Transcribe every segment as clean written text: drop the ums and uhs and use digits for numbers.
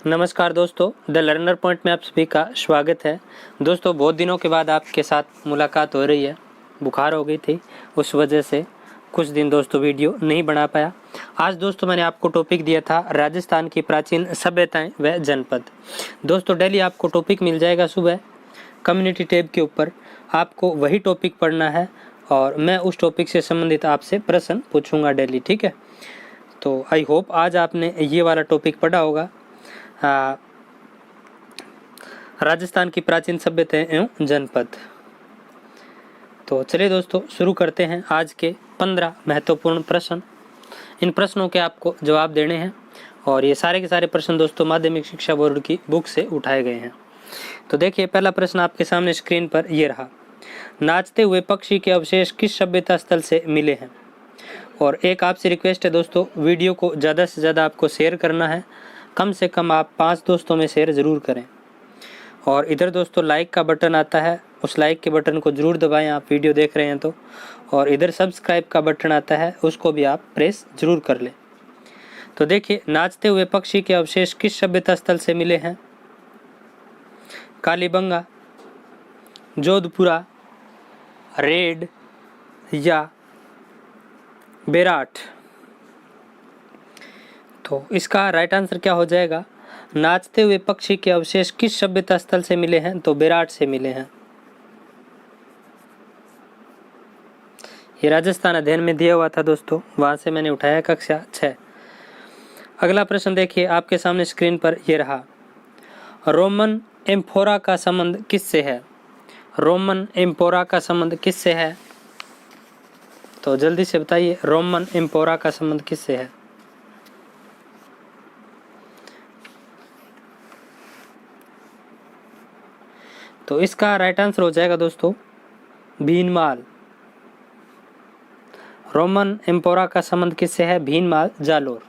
नमस्कार दोस्तों, the learner point में आप सभी का स्वागत है। दोस्तों, बहुत दिनों के बाद आपके साथ मुलाकात हो रही है। बुखार हो गई थी, उस वजह से कुछ दिन दोस्तों वीडियो नहीं बना पाया। आज दोस्तों मैंने आपको टॉपिक दिया था राजस्थान की प्राचीन सभ्यताएं व जनपद। दोस्तों डेली आपको टॉपिक मिल जाएगा सुबह कम्युनिटी टैब के ऊपर। आपको वही टॉपिक पढ़ना है और मैं उस टॉपिक से संबंधित आपसे प्रश्न पूछूंगा डेली, ठीक है। तो आई होप आज आपने ये वाला टॉपिक पढ़ा होगा, राजस्थान की प्राचीन सभ्यताएं एवं जनपद। तो चलिए दोस्तों शुरू करते हैं आज के 15 महत्वपूर्ण प्रश्न। इन प्रश्नों के आपको जवाब देने हैं और ये सारे के सारे प्रश्न दोस्तों माध्यमिक शिक्षा बोर्ड की बुक से उठाए गए हैं। तो देखिए, पहला प्रश्न आपके सामने स्क्रीन पर ये रहा। नाचते हुए पक्षी के अवशेष किस सभ्यता स्थल से मिले हैं? और एक आपसे रिक्वेस्ट है दोस्तों, वीडियो को ज़्यादा से ज़्यादा आपको शेयर करना है। कम से कम आप 5 दोस्तों में शेयर ज़रूर करें। और इधर दोस्तों लाइक का बटन आता है, उस लाइक के बटन को ज़रूर दबाएं आप वीडियो देख रहे हैं तो। और इधर सब्सक्राइब का बटन आता है, उसको भी आप प्रेस ज़रूर कर लें। तो देखिए, नाचते हुए पक्षी के अवशेष किस सभ्यता स्थल से मिले हैं? कालीबंगा, जोधपुरा, रेड या बेराट? तो इसका राइट आंसर क्या हो जाएगा? नाचते हुए पक्षी के अवशेष किस सभ्यता स्थल से मिले हैं? तो बेराट से मिले हैं। ये राजस्थान अध्ययन में दिया हुआ था दोस्तों, वहां से मैंने उठाया कक्षा 6। अगला प्रश्न देखिए आपके सामने स्क्रीन पर ये रहा। रोमन एम्फोरा का संबंध किससे है? रोमन एम्फोरा का संबंध किससे है? तो जल्दी से बताइए, रोमन एम्फोरा का संबंध किससे है? तो इसका राइट आंसर हो जाएगा दोस्तों भीनमाल। रोमन एम्फोरा का संबंध किससे है? भीनमाल जालोर।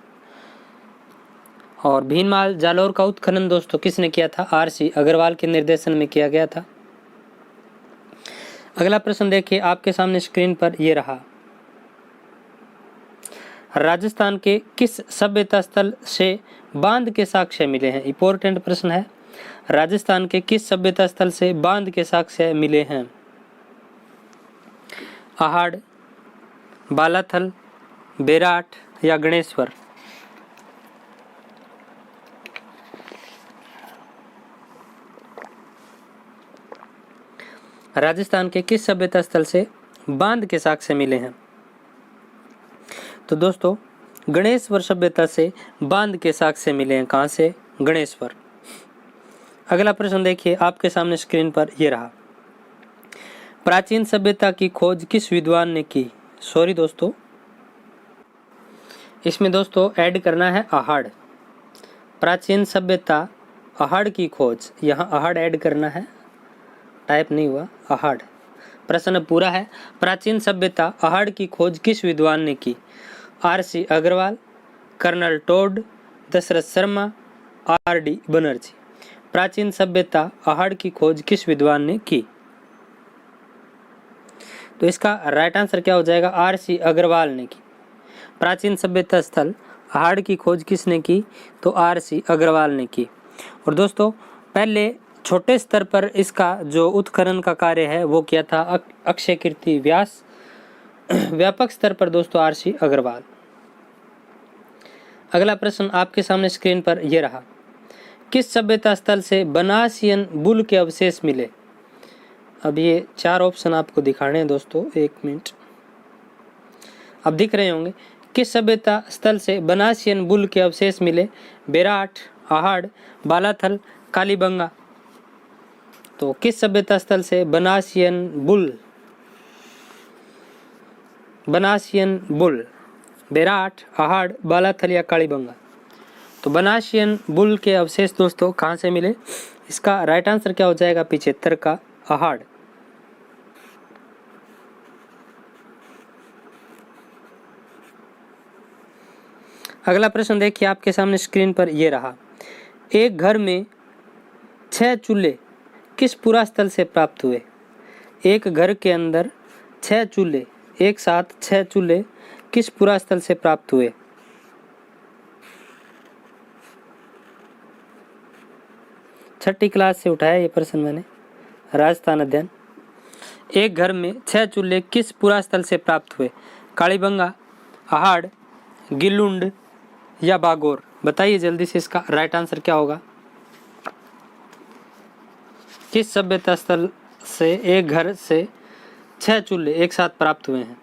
और भीनमाल जालोर का उत्खनन दोस्तों किसने किया था? आर.सी. अग्रवाल के निर्देशन में किया गया था। अगला प्रश्न देखिए आपके सामने स्क्रीन पर यह रहा। राजस्थान के किस सभ्यता स्थल से बांध के साक्ष्य मिले हैं? इंपॉर्टेंट प्रश्न है। राजस्थान के किस सभ्यता स्थल से बांध के साक्ष्य मिले हैं? आहड़, बालाथल, बेराट या गणेश्वर? राजस्थान के किस सभ्यता स्थल से बांध के साक्ष्य मिले हैं? तो दोस्तों गणेश्वर सभ्यता से बांध के साक्ष्य मिले हैं। कहां से? गणेश्वर। अगला प्रश्न देखिए आपके सामने स्क्रीन पर यह रहा। प्राचीन सभ्यता की खोज किस विद्वान ने की? सॉरी दोस्तों, इसमें दोस्तों ऐड करना है आहड़। प्राचीन सभ्यता आहड़ की खोज, यहाँ आहड़ ऐड करना है, टाइप नहीं हुआ, आहड़। प्रश्न पूरा है। प्राचीन सभ्यता आहड़ की खोज किस विद्वान ने की? R C. Agarwal, colonel Tod, Dasharath Sharma, R D. Banerjee? प्राचीन सभ्यता आहड़ की खोज किस विद्वान ने की? तो इसका राइट आंसर क्या हो जाएगा? आर.सी. अग्रवाल ने की। प्राचीन सभ्यता स्थल आहड़ की खोज किसने की? तो आर.सी. अग्रवाल ने की। और दोस्तों पहले छोटे स्तर पर इसका जो उत्खनन का कार्य है वो किया था अक्षय कीर्ति व्यास। व्यापक स्तर पर दोस्तों आर.सी. अग्रवाल। अगला प्रश्न आपके सामने स्क्रीन पर यह रहा। किस सभ्यता स्थल से बनासियन बुल के अवशेष मिले? अब ये 4 ऑप्शन आपको दिखाने हैं दोस्तों, 1 मिनट। अब दिख रहे होंगे। किस सभ्यता स्थल से बनासियन बुल के अवशेष मिले? बेराट, आहड़, बालाथल, कालीबंगा? तो किस सभ्यता स्थल से बनासियन बुल, बेराट, आहड़, बालाथल या कालीबंगा? तो बनासियन बुल के अवशेष दोस्तों कहाँ से मिले? इसका राइट आंसर क्या हो जाएगा? 75 का आहड़। अगला प्रश्न देखिए आपके सामने स्क्रीन पर यह रहा। एक घर में 6 चूल्हे किस पुरास्थल से प्राप्त हुए? एक घर के अंदर 6 चूल्हे, एक साथ 6 चूल्हे किस पुरास्थल से प्राप्त हुए? छठी क्लास से उठाया ये प्रश्न मैंने, राजस्थान अध्ययन। एक घर में 6 चूल्हे किस पुरास्थल से प्राप्त हुए? कालीबंगा, अहाड़, गिलुंड या बागोर? बताइए जल्दी से इसका राइट आंसर क्या होगा। किस सभ्यता स्थल से एक घर से 6 चूल्हे एक साथ प्राप्त हुए हैं?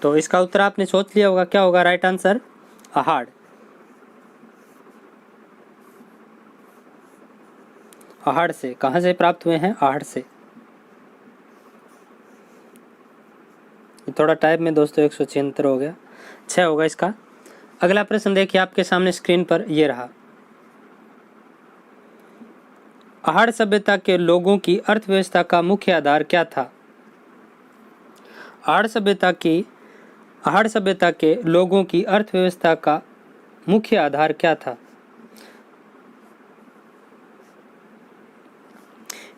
तो इसका उत्तर आपने सोच लिया होगा, क्या होगा राइट आंसर? अहाड़। अहाड़ से, कहां से प्राप्त हुए हैं? अहाड़ से। थोड़ा टाइप में दोस्तों 176 हो गया, 6 होगा इसका। अगला प्रश्न देखिए आपके सामने स्क्रीन पर, ये रहा। अहाड़ सभ्यता के लोगों की अर्थव्यवस्था का मुख्य आधार क्या था? अहाड़ सभ्यता के लोगों की अर्थव्यवस्था का मुख्य आधार क्या था?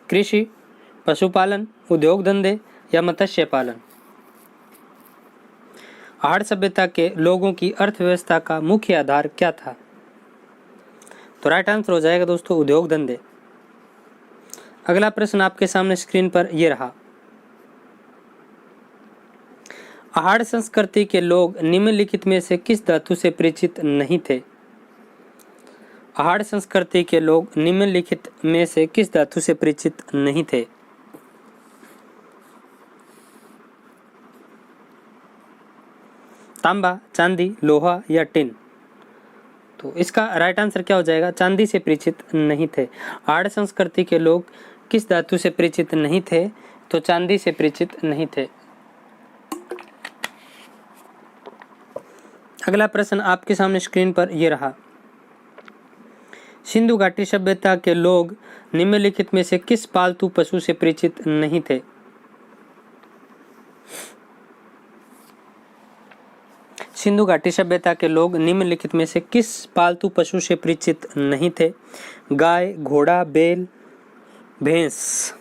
कृषि, पशुपालन, उद्योग धंधे या मत्स्य पालन? अहाड़ सभ्यता के लोगों की अर्थव्यवस्था का मुख्य आधार क्या था? तो राइट आंसर हो जाएगा दोस्तों उद्योग धंधे। अगला प्रश्न आपके सामने स्क्रीन पर यह रहा। अहाड़ संस्कृति के लोग निम्नलिखित में से किस धातु से परिचित नहीं थे? अहाड़ संस्कृति के लोग निम्नलिखित में से किस धातु से परिचित नहीं थे? तांबा, चांदी, लोहा या टिन? तो इसका राइट आंसर क्या हो जाएगा? चांदी से परिचित नहीं थे। अहाड़ संस्कृति के लोग किस धातु से परिचित नहीं थे? तो चांदी से परिचित नहीं थे। अगला प्रश्न आपके सामने स्क्रीन पर यह रहा। सिंधु घाटी सभ्यता के लोग निम्नलिखित में से किस पालतू पशु से परिचित नहीं थे? सिंधु घाटी सभ्यता के लोग निम्नलिखित में से किस पालतू पशु से परिचित नहीं थे? गाय, घोड़ा, बैल, भैंस?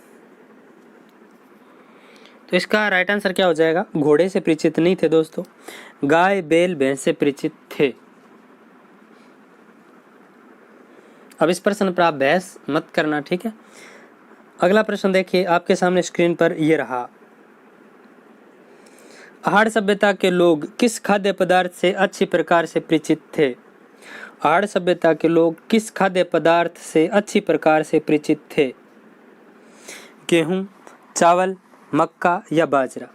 तो इसका राइट आंसर क्या हो जाएगा? घोड़े से परिचित नहीं थे दोस्तों, गाय, बैल, भैंस से परिचित थे। अब इस प्रश्न पर आप बहस मत करना, ठीक है। अगला प्रश्न देखिए आपके सामने स्क्रीन पर यह रहा। अहाड़ सभ्यता के लोग किस खाद्य पदार्थ से अच्छी प्रकार से परिचित थे? अहाड़ सभ्यता के लोग किस खाद्य पदार्थ से अच्छी प्रकार से परिचित थे? गेहूं, चावल, मक्का या बाजरा?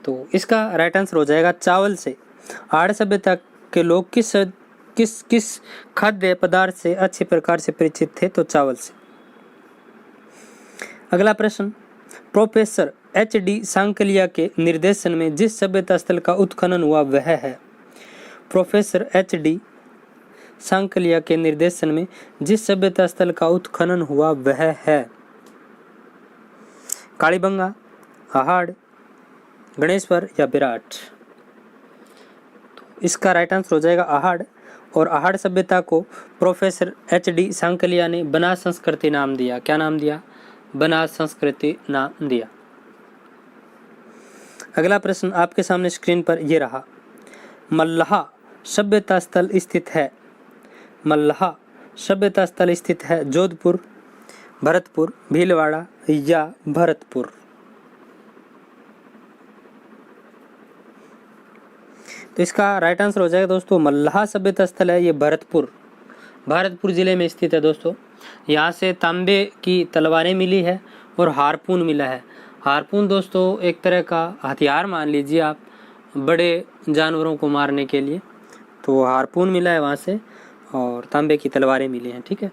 तो इसका राइट आंसर हो जाएगा चावल से। अहाड़ सभ्यता के लोग किस खाद्य पदार्थ से अच्छी प्रकार से परिचित थे? तो चावल से। अगला प्रश्न, प्रोफेसर एच.डी. सांकलिया के निर्देशन में जिस सभ्यता स्थल का उत्खनन हुआ वह है? Professor HD. सांकलिया के निर्देशन में जिस सभ्यता स्थल का उत्खनन हुआ वह है? कालीबंगा, अहाड़, गणेश्वर या विराट? तो इसका राइट आंसर हो जाएगा अहाड़। और अहाड़ सभ्यता को प्रोफेसर एच.डी. सांकलिया ने बनास संस्कृति नाम दिया। क्या नाम दिया? बनास संस्कृति नाम दिया। अगला प्रश्न आपके सामने स्क्रीन पर यह रहा। मल्लाह सभ्यता स्थल स्थित है? मल्लाह सभ्यता स्थल स्थित है जोधपुर, भरतपुर, भीलवाड़ा या भरतपुर? तो इसका राइट आंसर हो जाएगा दोस्तों मल्लाह सभ्यता स्थल है ये भरतपुर जिले में स्थित है दोस्तों। यहाँ से तांबे की तलवारें मिली है और हारपून मिला है। हारपून दोस्तों एक तरह का हथियार मान लीजिए आप, बड़े जानवरों को मारने के लिए, तो हारपून मिला है वहाँ से और तांबे की तलवारें मिली हैं, ठीक है,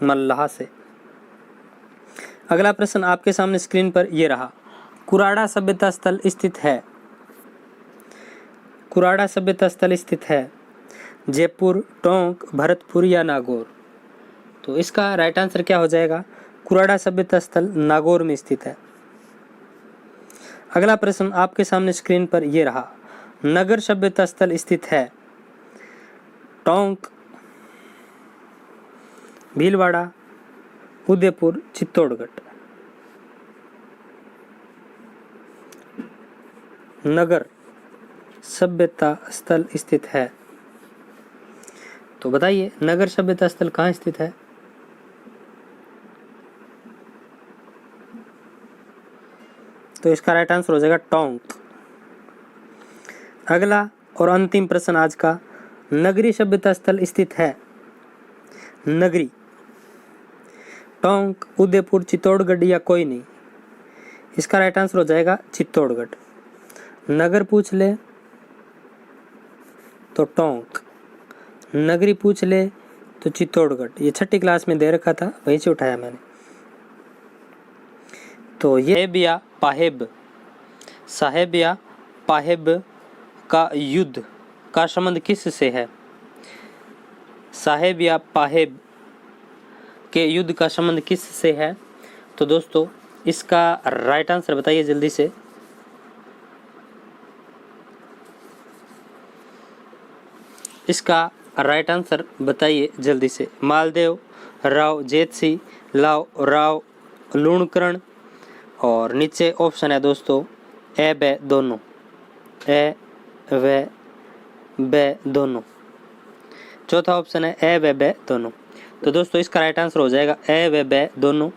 मल्लाह से। अगला प्रश्न आपके सामने स्क्रीन पर यह रहा। कुराड़ा सभ्यता स्थल स्थित है? कुराड़ा सभ्यता स्थल स्थित है जयपुर, टोंक, भरतपुर या नागौर? तो इसका राइट आंसर क्या हो जाएगा? कुराड़ा सभ्यता स्थल नागौर में स्थित है। अगला प्रश्न आपके सामने स्क्रीन पर यह रहा, नगर सभ्यता स्थल स्थित है टोंक, भीलवाड़ा, उदयपुर, चित्तौड़गढ़। नगर सभ्यता स्थल स्थित है, तो बताइए नगर सभ्यता स्थल कहाँ स्थित है? तो इसका राइट आंसर हो जाएगा टोंक। अगला और अंतिम प्रश्न आज का, नगरी सभ्यता स्थल स्थित है नगरी, टोंक, उदयपुर, चित्तौड़गढ़ या कोई नहीं? इसका राइट आंसर हो जाएगा चित्तौड़गढ़। नगर पूछ ले तो टोंक, नगरी पूछ ले तो चित्तौड़गढ़। ये छठी क्लास में दे रखा था, वहीं से उठाया मैंने। तो ये साहेब या पाहेब का युद्ध का संबंध किस से है? साहेब या पाहेब के युद्ध का संबंध किस से है? तो दोस्तों इसका राइट आंसर बताइए जल्दी से। इसका राइट आंसर बताइए जल्दी से। मालदेव राव जेतसी, राव लूणकरण, और नीचे ऑप्शन है दोस्तों ए बे दोनों, ए वे बे दोनों। चौथा ऑप्शन है ए वे बे दोनों। तो दोस्तों इसका राइट आंसर हो जाएगा ए वे बे दोनों।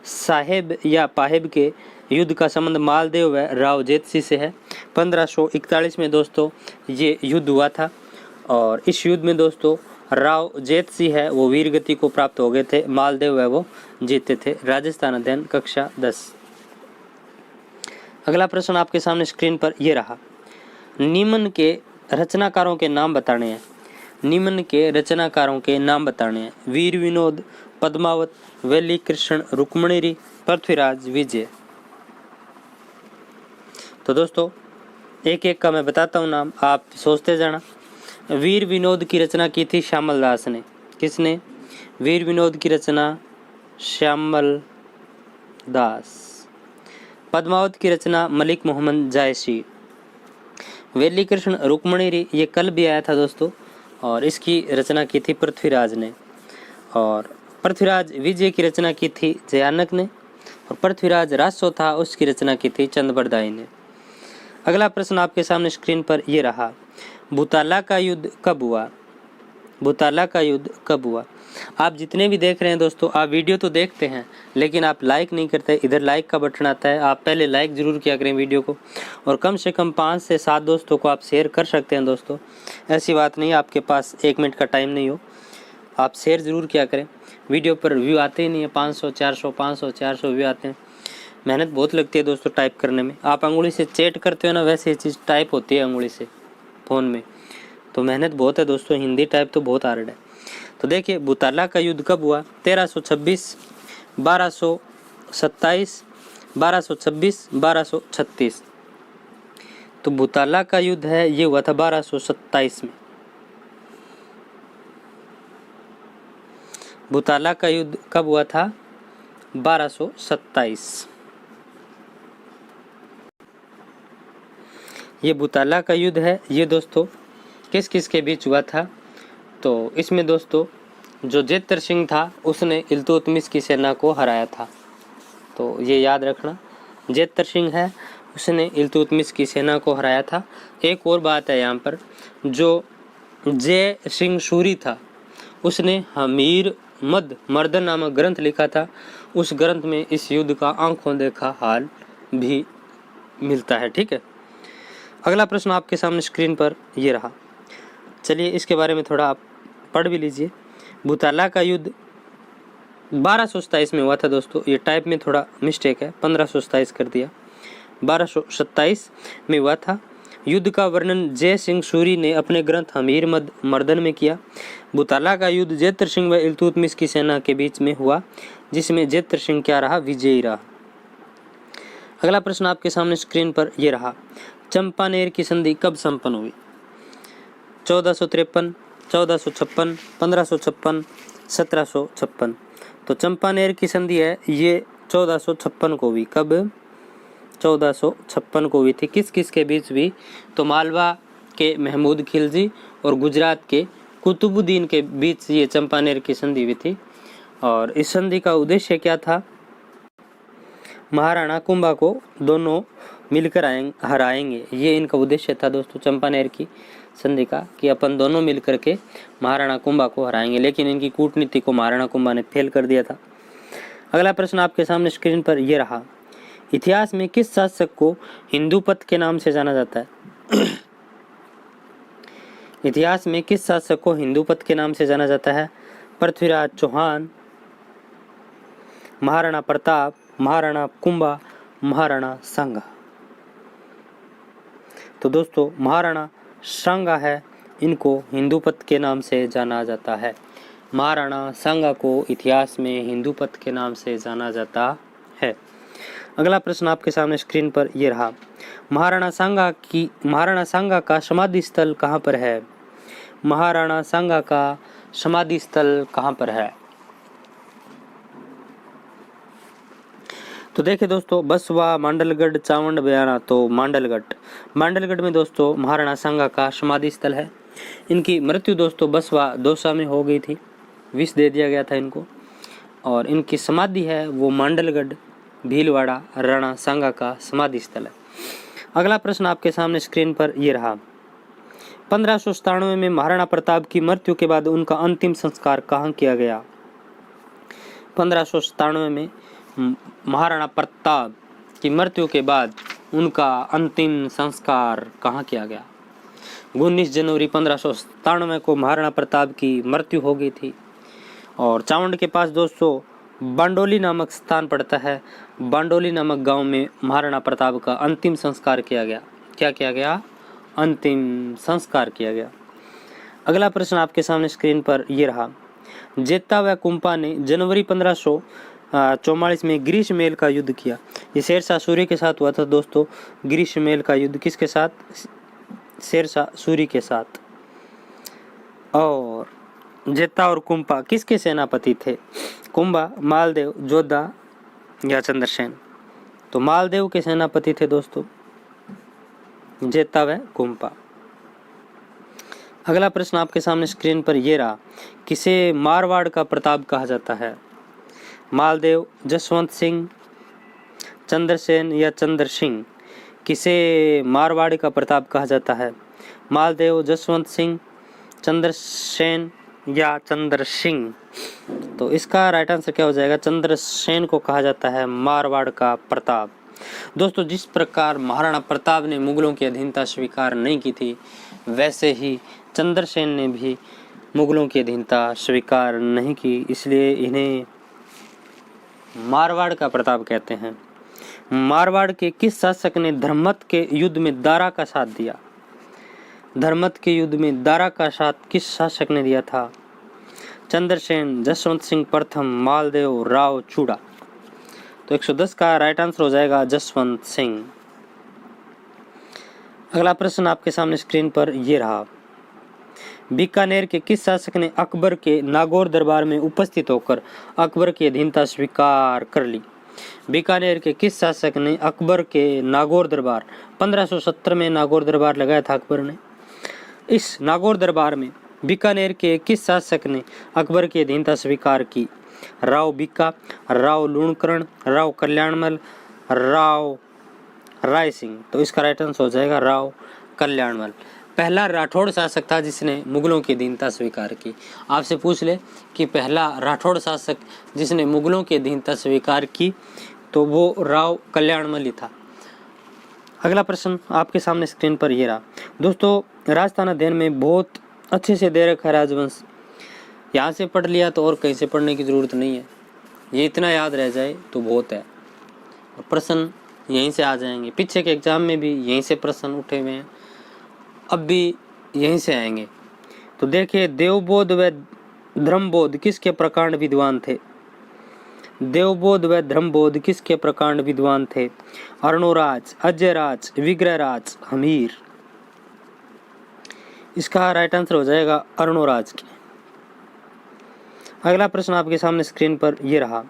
साहेब या पाहेब के युद्ध का संबंध मालदेव व राव जेतसी से है। 1541 में दोस्तों ये युद्ध हुआ था, और इस युद्ध में दोस्तों राव जेतसी है वो वीर गति को प्राप्त हो गए थे, मालदेव है वो जीते थे। राजस्थान अध्ययन कक्षा 10। अगला प्रश्न आपके सामने स्क्रीन पर यह रहा, निम्न के रचनाकारों के नाम बताने हैं। निम्न के रचनाकारों के नाम बताने हैं। वीर विनोद, पद्मावत, वेली कृष्ण, रुक्मणी, पृथ्वीराज, विजय। तो दोस्तों एक एक का मैं बताता हूँ नाम, आप सोचते जाना। वीर विनोद की रचना की थी श्यामल दास ने। किसने? वीर विनोद की रचना श्यामल दास। पद्मावत की रचना मलिक मोहम्मद जायसी। वेली कृष्ण रुक्मणी ये कल भी आया था दोस्तों, और इसकी रचना की थी पृथ्वीराज ने। और पृथ्वीराज विजय की रचना की थी जयानक ने, और पृथ्वीराज रासो था उसकी रचना की थी चंद्रबरदाई ने। अगला प्रश्न आपके सामने स्क्रीन पर यह रहा, भूताला का युद्ध कब हुआ? भूताला का युद्ध कब हुआ? आप जितने भी देख रहे हैं दोस्तों, आप वीडियो तो देखते हैं लेकिन आप लाइक नहीं करते। इधर लाइक का बटन आता है, आप पहले लाइक जरूर किया करें वीडियो को, और कम से कम 5 से 7 दोस्तों को आप शेयर कर सकते हैं दोस्तों। ऐसी बात नहीं आपके पास 1 मिनट का टाइम नहीं हो, आप शेयर जरूर किया करें। वीडियो पर व्यू आते ही नहीं है, 500 400 व्यू आते हैं। मेहनत बहुत लगती है दोस्तों टाइप करने में। आप अंगुली से चैट करते हो ना, वैसे ये चीज़ टाइप होती है अंगुली से फ़ोन में, तो मेहनत बहुत है दोस्तों। हिंदी टाइप तो बहुत हार्ड है। तो देखिए भूताला का युद्ध कब हुआ? 1326, 1227, 1226, 1236। तो भूताला का युद्ध है ये हुआ था 1227 में। भूताला का युद्ध कब हुआ था? 1227। ये भूताला का युद्ध है ये दोस्तों किस किस के बीच हुआ था? तो इसमें दोस्तों जो जेतर सिंह था उसने इल्तुतमिश की सेना को हराया था, तो ये याद रखना। जेतर सिंह है उसने इल्तुतमिश की सेना को हराया था। एक और बात है यहाँ पर, जो जय सिंह सूरी था उसने हमीर मद मर्दन नामक ग्रंथ लिखा था। उस ग्रंथ में इस युद्ध का आंखों देखा हाल भी मिलता है। ठीक है, अगला प्रश्न आपके सामने स्क्रीन पर ये रहा। चलिए इसके बारे में थोड़ा आप पढ़ भी लीजिए। भूताला का युद्ध 1227 में हुआ था दोस्तों, ये टाइप में थोड़ा मिस्टेक है, 1527 कर दिया, 1227 में हुआ था। युद्ध का वर्णन जय सिंह सूरी ने अपने ग्रंथ हमीर मद मर्दन में किया। भूताला का युद्ध जेतर सिंह व इल्तुतमिश की सेना के बीच में हुआ, जिसमें जेतर सिंह क्या रहा? विजयी रहा। अगला प्रश्न आपके सामने स्क्रीन पर यह रहा, चंपानेर की संधि कब संपन्न हुई? 1453, 1456, 1556, 1756। तो चंपानेर की संधि है ये 1456 को हुई। कब? 1456 को हुई थी। किस किस के बीच हुई? तो मालवा के महमूद खिलजी और गुजरात के कुतुबुद्दीन के बीच ये चंपानेर की संधि हुई थी। और इस संधि का उद्देश्य क्या था? महाराणा कुंभा को दोनों मिलकर हराएंगे, ये इनका उद्देश्य था दोस्तों चंपानेर की संधि का, कि अपन दोनों मिलकर के महाराणा कुंभा को हराएंगे। लेकिन इनकी कूटनीति को महाराणा कुंभा ने फेल कर दिया था। अगला प्रश्न आपके सामने स्क्रीन पर यह रहा। इतिहास में किस शासक को हिंदूपत के नाम से जाना जाता है? इतिहास में किस शासक को हिंदूपत के नाम से जाना जाता है? पृथ्वीराज चौहान, महाराणा प्रताप, महाराणा कुंभा, महाराणा सांगा। तो दोस्तों महाराणा सांगा है, इनको हिंदूपत के नाम से जाना जाता है। महाराणा सांगा को इतिहास में हिंदूपत के नाम से जाना जाता है। अगला प्रश्न आपके सामने स्क्रीन पर यह रहा। महाराणा सांगा का समाधि स्थल कहाँ पर है? महाराणा सांगा का समाधि स्थल कहाँ पर है? तो देखिए दोस्तों, बसवा, मांडलगढ़, चावंड, बयाना। तो मांडलगढ़ में दोस्तों महाराणा सांगा का समाधि स्थल है। इनकी मृत्यु दोस्तों बसवा दौसा में हो गई थी, विष दे दिया गया था इनको। और इनकी समाधि है वो मांडलगढ़, भीलवाड़ा, राणा सांगा का समाधि स्थल है। अगला प्रश्न आपके सामने स्क्रीन पर यह रहा। 1597 में महाराणा प्रताप की मृत्यु के बाद उनका अंतिम संस्कार कहाँ किया गया? 1597 में महाराणा प्रताप की मृत्यु के बाद उनका अंतिम संस्कार कहाँ किया गया? 19 जनवरी 1597 को महाराणा प्रताप की मृत्यु हो गई थी। और चावंड के पास दोस्तों बांडोली नामक स्थान पड़ता है। बांडोली नामक गांव में महाराणा प्रताप का अंतिम संस्कार किया गया। क्या किया गया? अंतिम संस्कार किया गया। अगला प्रश्न आपके सामने स्क्रीन पर यह रहा। जेता व कुंपा ने जनवरी 1544 में ग्रीष्मेल का युद्ध किया। ये शेरशाह सूरी के साथ हुआ था दोस्तों। ग्रीष्मेल का युद्ध किसके साथ? शेरशाह सूरी के साथ। और जेता और कुंपा किसके सेनापति थे? कुंभा, मालदेव, जोधा या चंद्रसेन? तो मालदेव के सेनापति थे दोस्तों जेता व कुंपा। अगला प्रश्न आपके सामने स्क्रीन पर यह रहा। किसे मारवाड़ का प्रताप कहा जाता है? मालदेव, जसवंत सिंह, चंद्रसेन या चंद्र सिंह? किसे मारवाड़ का प्रताप कहा जाता है? मालदेव, जसवंत सिंह, चंद्रसेन या चंद्र सिंह? तो इसका राइट आंसर क्या हो जाएगा? चंद्रसेन को कहा जाता है मारवाड़ का प्रताप। दोस्तों जिस प्रकार महाराणा प्रताप ने मुगलों की अधीनता स्वीकार नहीं की थी, वैसे ही चंद्रसेन ने भी मुगलों की अधीनता स्वीकार नहीं की, इसलिए इन्हें मारवाड़ का प्रताप कहते हैं। मारवाड़ के किस शासक ने धर्मत के युद्ध में दारा का साथ दिया? धर्मत के युद्ध में दारा का साथ किस शासक ने दिया था? चंद्रसेन, जसवंत सिंह प्रथम, मालदेव, राव चूड़ा? तो 110 का राइट आंसर हो जाएगा जसवंत सिंह। अगला प्रश्न आपके सामने स्क्रीन पर यह रहा। बीकानेर के किस शासक ने अकबर के नागौर दरबार में उपस्थित होकर अकबर की अधीनता स्वीकार कर ली? बीकानेर के किस शासक ने अकबर के नागौर दरबार 1570 में नागौर दरबार लगाया था अकबर ने। इस नागौर दरबार में बीकानेर के किस शासक ने अकबर की अधीनता स्वीकार की? राव बीका, राव लूणकरण, राव कल्याणमल, राव राय सिंह? तो इसका राइट आंसर हो जाएगा राव कल्याणमल। पहला राठौड़ शासक था जिसने मुगलों की अधीनता स्वीकार की। आपसे पूछ ले कि पहला राठौड़ शासक जिसने मुगलों की अधीनता स्वीकार की, तो वो राव कल्याणमल ही था। अगला प्रश्न आपके सामने स्क्रीन पर ये रहा। दोस्तों राजस्थान अध्ययन में बहुत अच्छे से दे रखा है राजवंश। यहाँ से पढ़ लिया तो और कहीं से पढ़ने की ज़रूरत नहीं है, ये इतना याद रह जाए तो बहुत है। और प्रश्न यहीं से आ जाएंगे, पीछे के एग्जाम में भी यहीं से प्रश्न उठे हुए हैं, अब भी यहीं से आएंगे। तो देखिए, देवबोध व धर्मबोध किसके प्रकांड विद्वान थे? देवबोध व धर्मबोध किसके प्रकांड विद्वान थे? अर्णोराज, अजयराज, विग्रहराज, हमीर? इसका राइट आंसर हो जाएगा अर्णोराज के। अगला प्रश्न आपके सामने स्क्रीन पर ये रहा,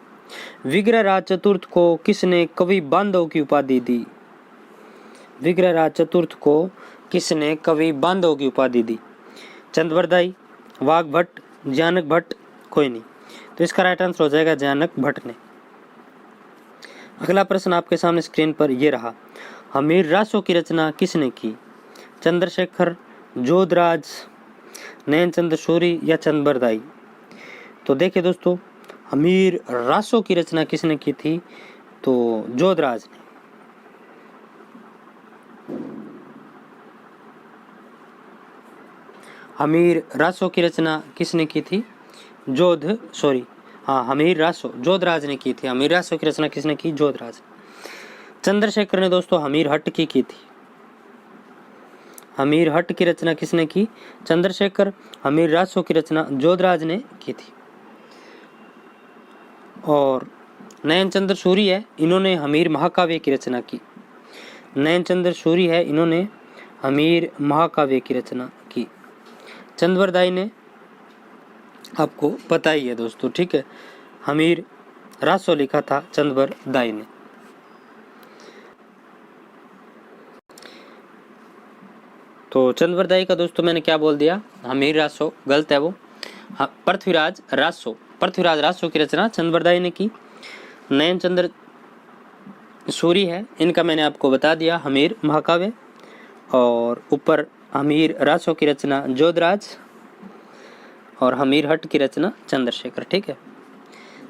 विग्रहराज चतुर्थ को किसने कवि बांधव की उपाधि दी? विग्रहराज चतुर्थ को किसने कवि बांधव की उपाधि दी? चंद्रवरदाई, वाघभट्ट, जानक भट्ट, कोई नहीं। तो इसका राइट आंसर हो जाएगा जानक भट्ट ने। अगला प्रश्न आपके सामने स्क्रीन पर यह रहा, हमीर रासों की रचना किसने की? चंद्रशेखर, जोधराज, नयनचंद्र सूरी या चंद्रवरदाई? तो देखिए दोस्तों, हमीर रासों की रचना किसने की थी? तो जोधराज ने। हमीर रासों की रचना किसने की थी? हमीर रासो जोधराज ने की थी। हमीर रासो की रचना किसने की? जोधराज। चंद्रशेखर ने दोस्तों हमीर हट्ट की थी। हमीर हट्ट की रचना किसने की? चंद्रशेखर। हमीर रासो की रचना जोधराज ने की थी। और नयनचंद्र सूरी है, इन्होंने हमीर महाकाव्य की रचना की। नयनचंद्र सूरी है, इन्होंने हमीर महाकाव्य की रचना की। चंद्रवरदाई ने आपको पता ही है दोस्तों, ठीक है, हमीर रासो लिखा था चंद्रवरदाई ने। तो चंद्रवरदाई का दोस्तों मैंने क्या बोल दिया, हमीर रासो, गलत है वो। पृथ्वीराज रासो की रचना चंद्रवरदाई ने की। नयनचंद्र सूरी है, इनका मैंने आपको बता दिया हमीर महाकाव्य। और ऊपर हमीर रासो की रचना जोधराज और हमीर हट्ट की रचना चंद्रशेखर, ठीक है।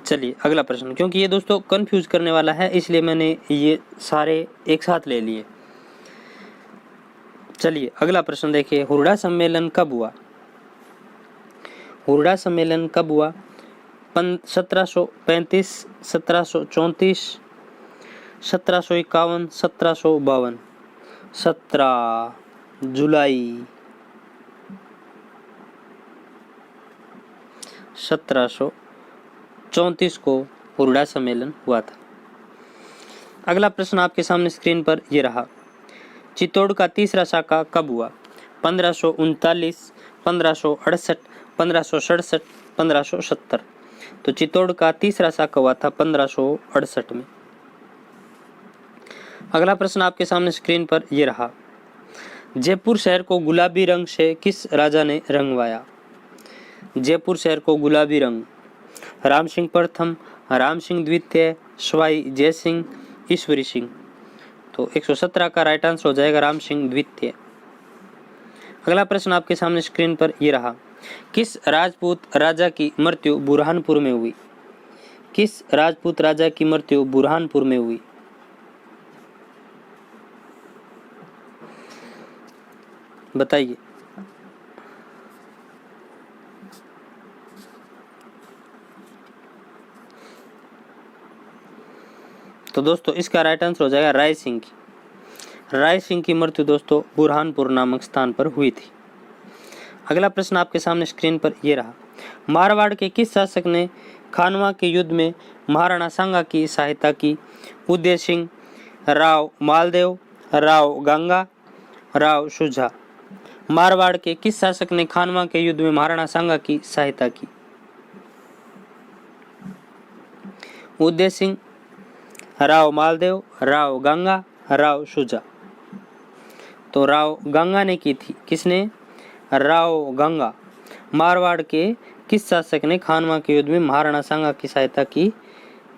चलिए अगला प्रश्न, क्योंकि ये दोस्तों कंफ्यूज करने वाला है इसलिए मैंने ये सारे एक साथ ले लिए। चलिए अगला प्रश्न देखिए, हुरडा सम्मेलन कब हुआ? हुरडा सम्मेलन कब हुआ? 1735, 1734, 1751, 1752? 17 जुलाई 1734 को हुरडा सम्मेलन हुआ था। अगला प्रश्न आपके सामने स्क्रीन पर यह रहा, चित्तौड़ का तीसरा शाखा कब हुआ? 1539, 1568, 1567, 1570? तो चित्तौड़ का तीसरा शाखा हुआ था 1568 में। अगला प्रश्न आपके सामने स्क्रीन पर यह रहा, जयपुर शहर को गुलाबी रंग से किस राजा ने रंगवाया? जयपुर शहर को गुलाबी रंग, राम सिंह प्रथम, राम सिंह द्वितीय, सवाई जय सिंह, ईश्वरी सिंह? तो 117 का राइट आंसर हो जाएगा राम सिंह द्वितीय। अगला प्रश्न आपके सामने स्क्रीन पर यह रहा, किस राजपूत राजा की मृत्यु बुरहानपुर में हुई? किस राजपूत राजा की मृत्यु बुरहानपुर में हुई? बताइए। तो दोस्तों इसका राइट आंसर हो जाएगा राय सिंह की। राय सिंह की मृत्यु दोस्तों बुरहानपुर नामक स्थान पर हुई थी। अगला प्रश्न आपके सामने स्क्रीन पर यह रहा, मारवाड़ के किस शासक ने खानवा के युद्ध में महाराणा सांगा की सहायता की? उदय सिंह, राव मालदेव, राव गंगा, राव शुजा? मारवाड़ के किस शासक ने खानवा के युद्ध में महाराणा सांगा की सहायता की? उदय सिंह, राव मालदेव, राव गंगा, राव शुजा? तो राव गंगा ने की थी। किसने? राव गंगा। मारवाड़ के किस शासक ने खानवा के युद्ध में महाराणा सांगा की सहायता की?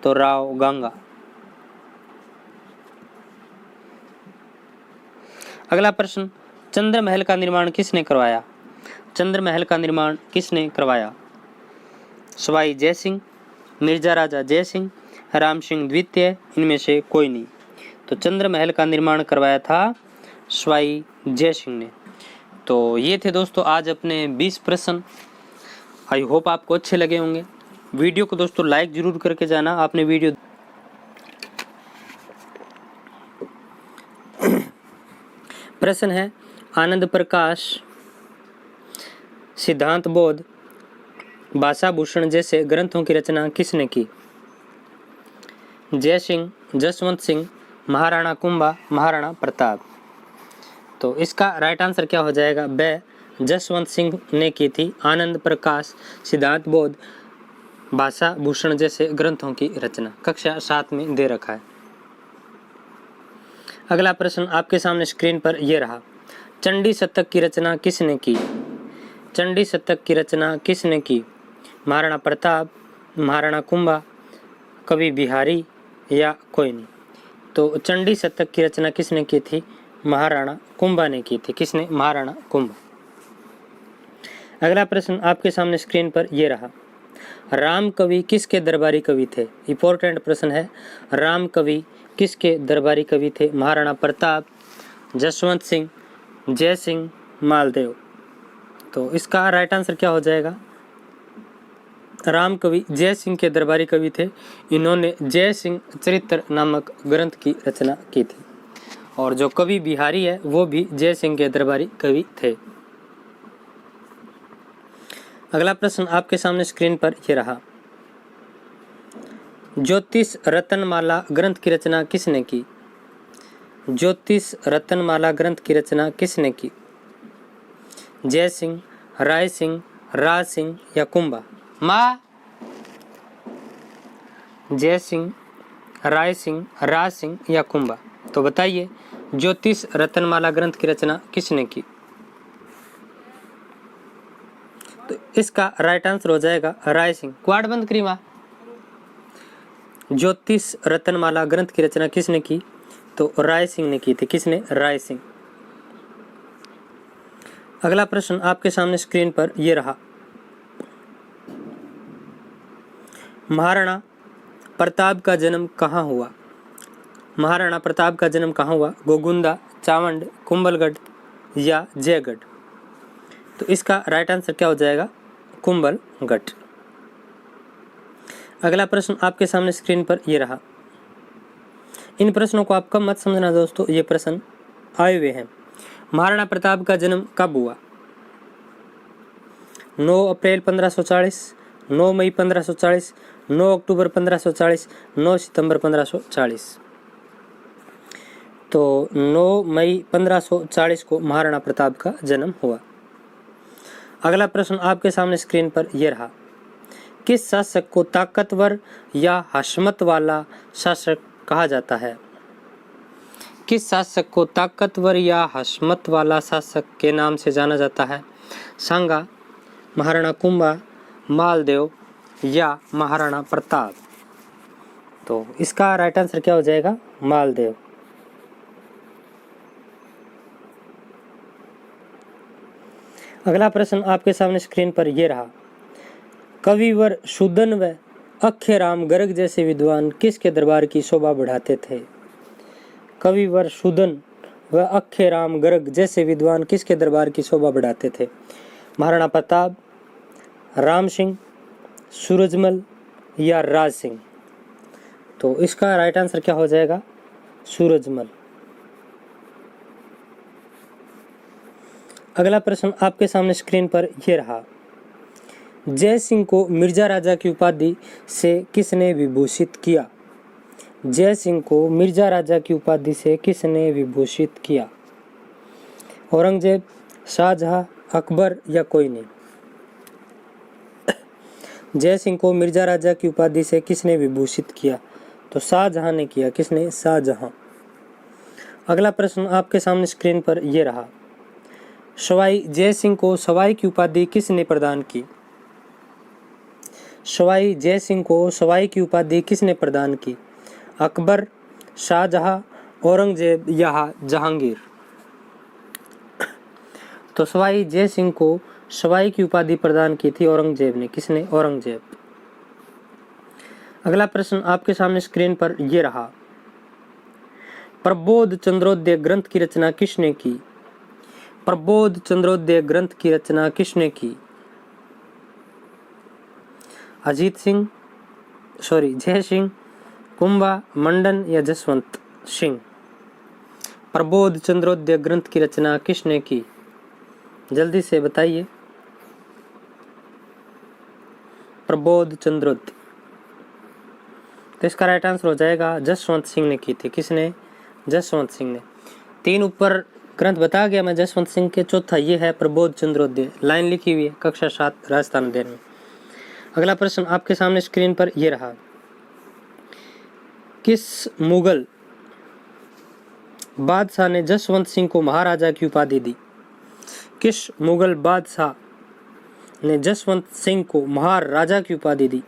तो राव गंगा। अगला प्रश्न, चंद्र महल का निर्माण किसने करवाया? चंद्र महल का निर्माण किसने करवाया? सवाई जय सिंह, मिर्जा राजा जय सिंह, राम सिंह द्वितीय, इनमें से कोई नहीं। तो चंद्र महल का निर्माण करवाया था सवाई जय सिंह ने। तो ये थे दोस्तों आज अपने 20 प्रश्न। आई होप आपको अच्छे लगे होंगे। वीडियो को दोस्तों लाइक जरूर करके जाना। आपने वीडियो प्रश्न है, आनंद प्रकाश, सिद्धांत बोध, भाषा भूषण जैसे ग्रंथों की रचना किसने की? जय सिंह, जसवंत सिंह, महाराणा कुंभा, महाराणा प्रताप? तो इसका राइट आंसर क्या हो जाएगा? ब जसवंत सिंह ने की थी। आनंद प्रकाश, सिद्धांत बोध, भाषा भूषण जैसे ग्रंथों की रचना। कक्षा 7 में दे रखा है। अगला प्रश्न आपके सामने स्क्रीन पर यह रहा। चंडी शतक की रचना किसने की? चंडी शतक की रचना किसने की? महाराणा प्रताप, महाराणा कुंभा, कवि बिहारी या कोई नहीं। तो चंडी शतक की रचना किसने की थी? महाराणा कुंभा ने की थी। किसने? महाराणा कुंभा। अगला प्रश्न आपके सामने स्क्रीन पर यह रहा। राम कवि किसके दरबारी कवि थे? इंपॉर्टेंट प्रश्न है। राम कवि किसके दरबारी कवि थे? महाराणा प्रताप, जसवंत सिंह, जय सिंह, मालदेव। तो इसका राइट आंसर क्या हो जाएगा? राम कवि जय सिंह के दरबारी कवि थे। इन्होंने जय सिंह चरित्र नामक ग्रंथ की रचना की थी। और जो कवि बिहारी है वो भी जय सिंह के दरबारी कवि थे। अगला प्रश्न आपके सामने स्क्रीन पर यह रहा। ज्योतिष रत्नमाला ग्रंथ की रचना किसने की? ज्योतिष रत्नमाला ग्रंथ की रचना किसने की? जय सिंह, राय सिंह, राज सिंह या कुंभा? माँ, जय सिंह, राय सिंह, राज सिंह या कुंभा? तो बताइए ज्योतिष रत्नमाला ग्रंथ की रचना किसने की? तो इसका राइट आंसर हो जाएगा राय सिंह। क्वाड बंद करी माँ। ज्योतिष रत्नमाला ग्रंथ की रचना किसने की? तो राय सिंह ने की थी। किसने? राय सिंह। अगला प्रश्न आपके सामने स्क्रीन पर यह रहा। महाराणा प्रताप का जन्म कहाँ हुआ? महाराणा प्रताप का जन्म कहाँ हुआ? गोगुंदा, चावंड, कुंभलगढ़ या जयगढ़? तो इसका राइट आंसर क्या हो जाएगा? कुंभलगढ़। अगला प्रश्न आपके सामने स्क्रीन पर यह रहा। इन प्रश्नों को आप कम मत समझना दोस्तों, ये प्रश्न आए हुए हैं। महाराणा प्रताप का जन्म कब हुआ? 9 अप्रैल 1540, 9 मई 1540, 9 अक्टूबर 1540, 9 सितंबर 1540। तो 9 मई 1540 को महाराणा प्रताप का जन्म हुआ। अगला प्रश्न आपके सामने स्क्रीन पर यह रहा। किस शासक को ताकतवर या हशमत वाला शासक कहा जाता है? किस शासक को ताकतवर या हशमत वाला शासक के नाम से जाना जाता है? सांगा, महाराणा कुंभा, मालदेव या महाराणा प्रताप? तो इसका राइट आंसर क्या हो जाएगा? मालदेव। अगला प्रश्न आपके सामने स्क्रीन पर यह रहा। कविवर शूदन व अक्षयराम गर्ग जैसे विद्वान किसके दरबार की शोभा बढ़ाते थे? कविवर शूदन व अक्षयराम गर्ग जैसे विद्वान किसके दरबार की शोभा बढ़ाते थे? महाराणा प्रताप, राम सिंह, सूरजमल या राज सिंह? तो इसका राइट आंसर क्या हो जाएगा? सूरजमल। अगला प्रश्न आपके सामने स्क्रीन पर यह रहा। जय सिंह को मिर्जा राजा की उपाधि से किसने विभूषित किया? जय सिंह को मिर्जा राजा की उपाधि से किसने विभूषित किया? औरंगजेब, शाहजहां, अकबर या कोई नहीं? जय सिंह को मिर्जा राजा की उपाधि से किसने विभूषित किया? तो शाहजहां ने किया। किसने? शाहजहां। अगला प्रश्न आपके सामने स्क्रीन पर यह रहा। सवाई जय सिंह को सवाई की उपाधि किसने प्रदान की? सवाई जय सिंह को सवाई की उपाधि किसने प्रदान की? अकबर, शाहजहां, औरंगजेब या जहांगीर? तो सवाई जय सिंह को सवाई की उपाधि प्रदान की थी औरंगजेब ने। किसने? औरंगजेब। अगला प्रश्न आपके सामने स्क्रीन पर यह रहा। प्रबोध चंद्रोदय ग्रंथ की रचना किसने की? प्रबोध चंद्रोदय ग्रंथ की रचना किसने की? अजीत सिंह, जय सिंह, कुंभा, मंडन या जसवंत सिंह? प्रबोध चंद्रोदय ग्रंथ की रचना किसने की? जल्दी से बताइए। प्रबोध चंद्रोदय। तो इसका राइट आंसर हो जाएगा जसवंत सिंह ने की थी। किसने? जसवंत सिंह ने। 3 ऊपर ग्रंथ बता गया मैं जसवंत सिंह के। चौथा ये है प्रबोध चंद्रोदय। लाइन लिखी हुई है कक्षा 7 राजस्थान अध्ययन में। अगला प्रश्न आपके सामने स्क्रीन पर ये रहा, किस मुगल बादशाह ने जसवंत सिंह को महाराजा की उपाधि दी? किस मुगल बादशाह ने जसवंत सिंह को महाराजा की उपाधि दी?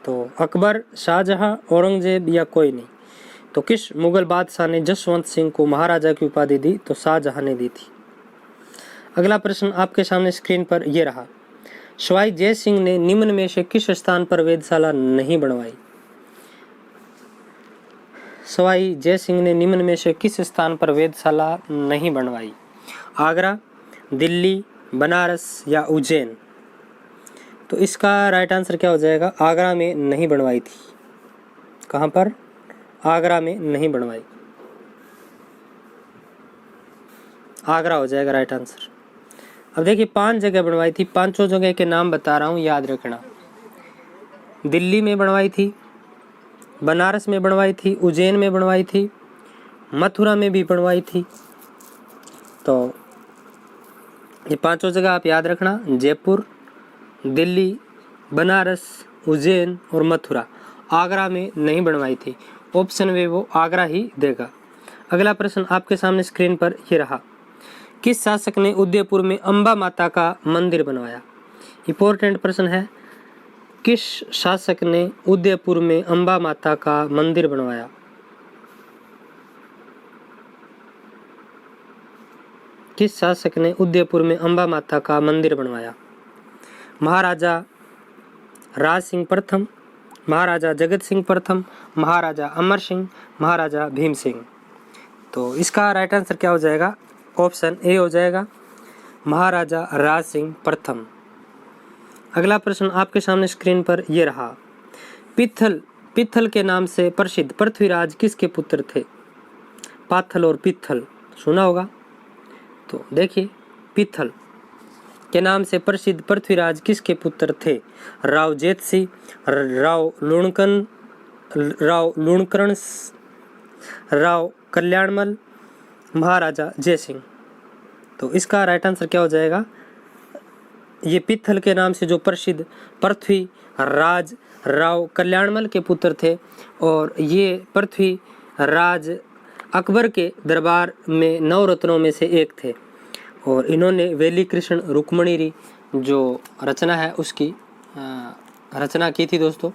तो अकबर, शाहजहां, औरंगजेब या कोई नहीं। तो किस मुगल बादशाह ने जसवंत सिंह को महाराजा की उपाधि दी? तो शाहजहां ने दी थी। अगला प्रश्न आपके सामने स्क्रीन पर यह रहा, सवाई जय सिंह ने निम्न में से किस स्थान पर वेधशाला नहीं बनवाई? सवाई जय सिंह ने निम्न में से किस स्थान पर वेधशाला नहीं बनवाई? आगरा, दिल्ली, बनारस या उज्जैन? तो इसका राइट आंसर क्या हो जाएगा? आगरा में नहीं बनवाई थी। कहाँ पर? आगरा में नहीं बनवाई। आगरा हो जाएगा राइट आंसर। अब देखिए 5 जगह बनवाई थी, 5 जगह के नाम बता रहा हूँ, याद रखना। दिल्ली में बनवाई थी, बनारस में बनवाई थी, उज्जैन में बनवाई थी, मथुरा में भी बनवाई थी। तो ये 5 जगह आप याद रखना, जयपुर, दिल्ली, बनारस, उज्जैन और मथुरा। आगरा में नहीं बनवाई थी। ऑप्शन में वो आगरा ही देगा। अगला प्रश्न आपके सामने स्क्रीन पर ये रहा, किस शासक ने उदयपुर में अंबा माता का मंदिर बनवाया? इंपॉर्टेंट प्रश्न है, किस शासक ने उदयपुर में अंबा माता का मंदिर बनवाया? किस शासक ने उदयपुर में अंबा माता का मंदिर बनवाया? महाराजा राज सिंह प्रथम, महाराजा जगत सिंह प्रथम, महाराजा अमर सिंह, महाराजा भीम सिंह? तो इसका राइट आंसर क्या हो जाएगा? ऑप्शन ए हो जाएगा, महाराजा राज सिंह प्रथम। अगला प्रश्न आपके सामने स्क्रीन पर यह रहा, पित्थल के नाम से प्रसिद्ध पृथ्वीराज किसके पुत्र थे? पाथल और पित्थल सुना होगा। तो देखिए, पित्थल के नाम से प्रसिद्ध पृथ्वीराज किसके पुत्र थे? राव जेतसिंह, राव लूणकरण, राव कल्याणमल, महाराजा जयसिंह? तो इसका राइट आंसर क्या हो जाएगा? ये पित्थल के नाम से जो प्रसिद्ध पृथ्वीराज राव कल्याणमल के पुत्र थे, और ये पृथ्वीराज अकबर के दरबार में 9 रत्नों में से एक थे, और इन्होंने वेली कृष्ण रुक्मणी जो रचना है उसकी रचना की थी दोस्तों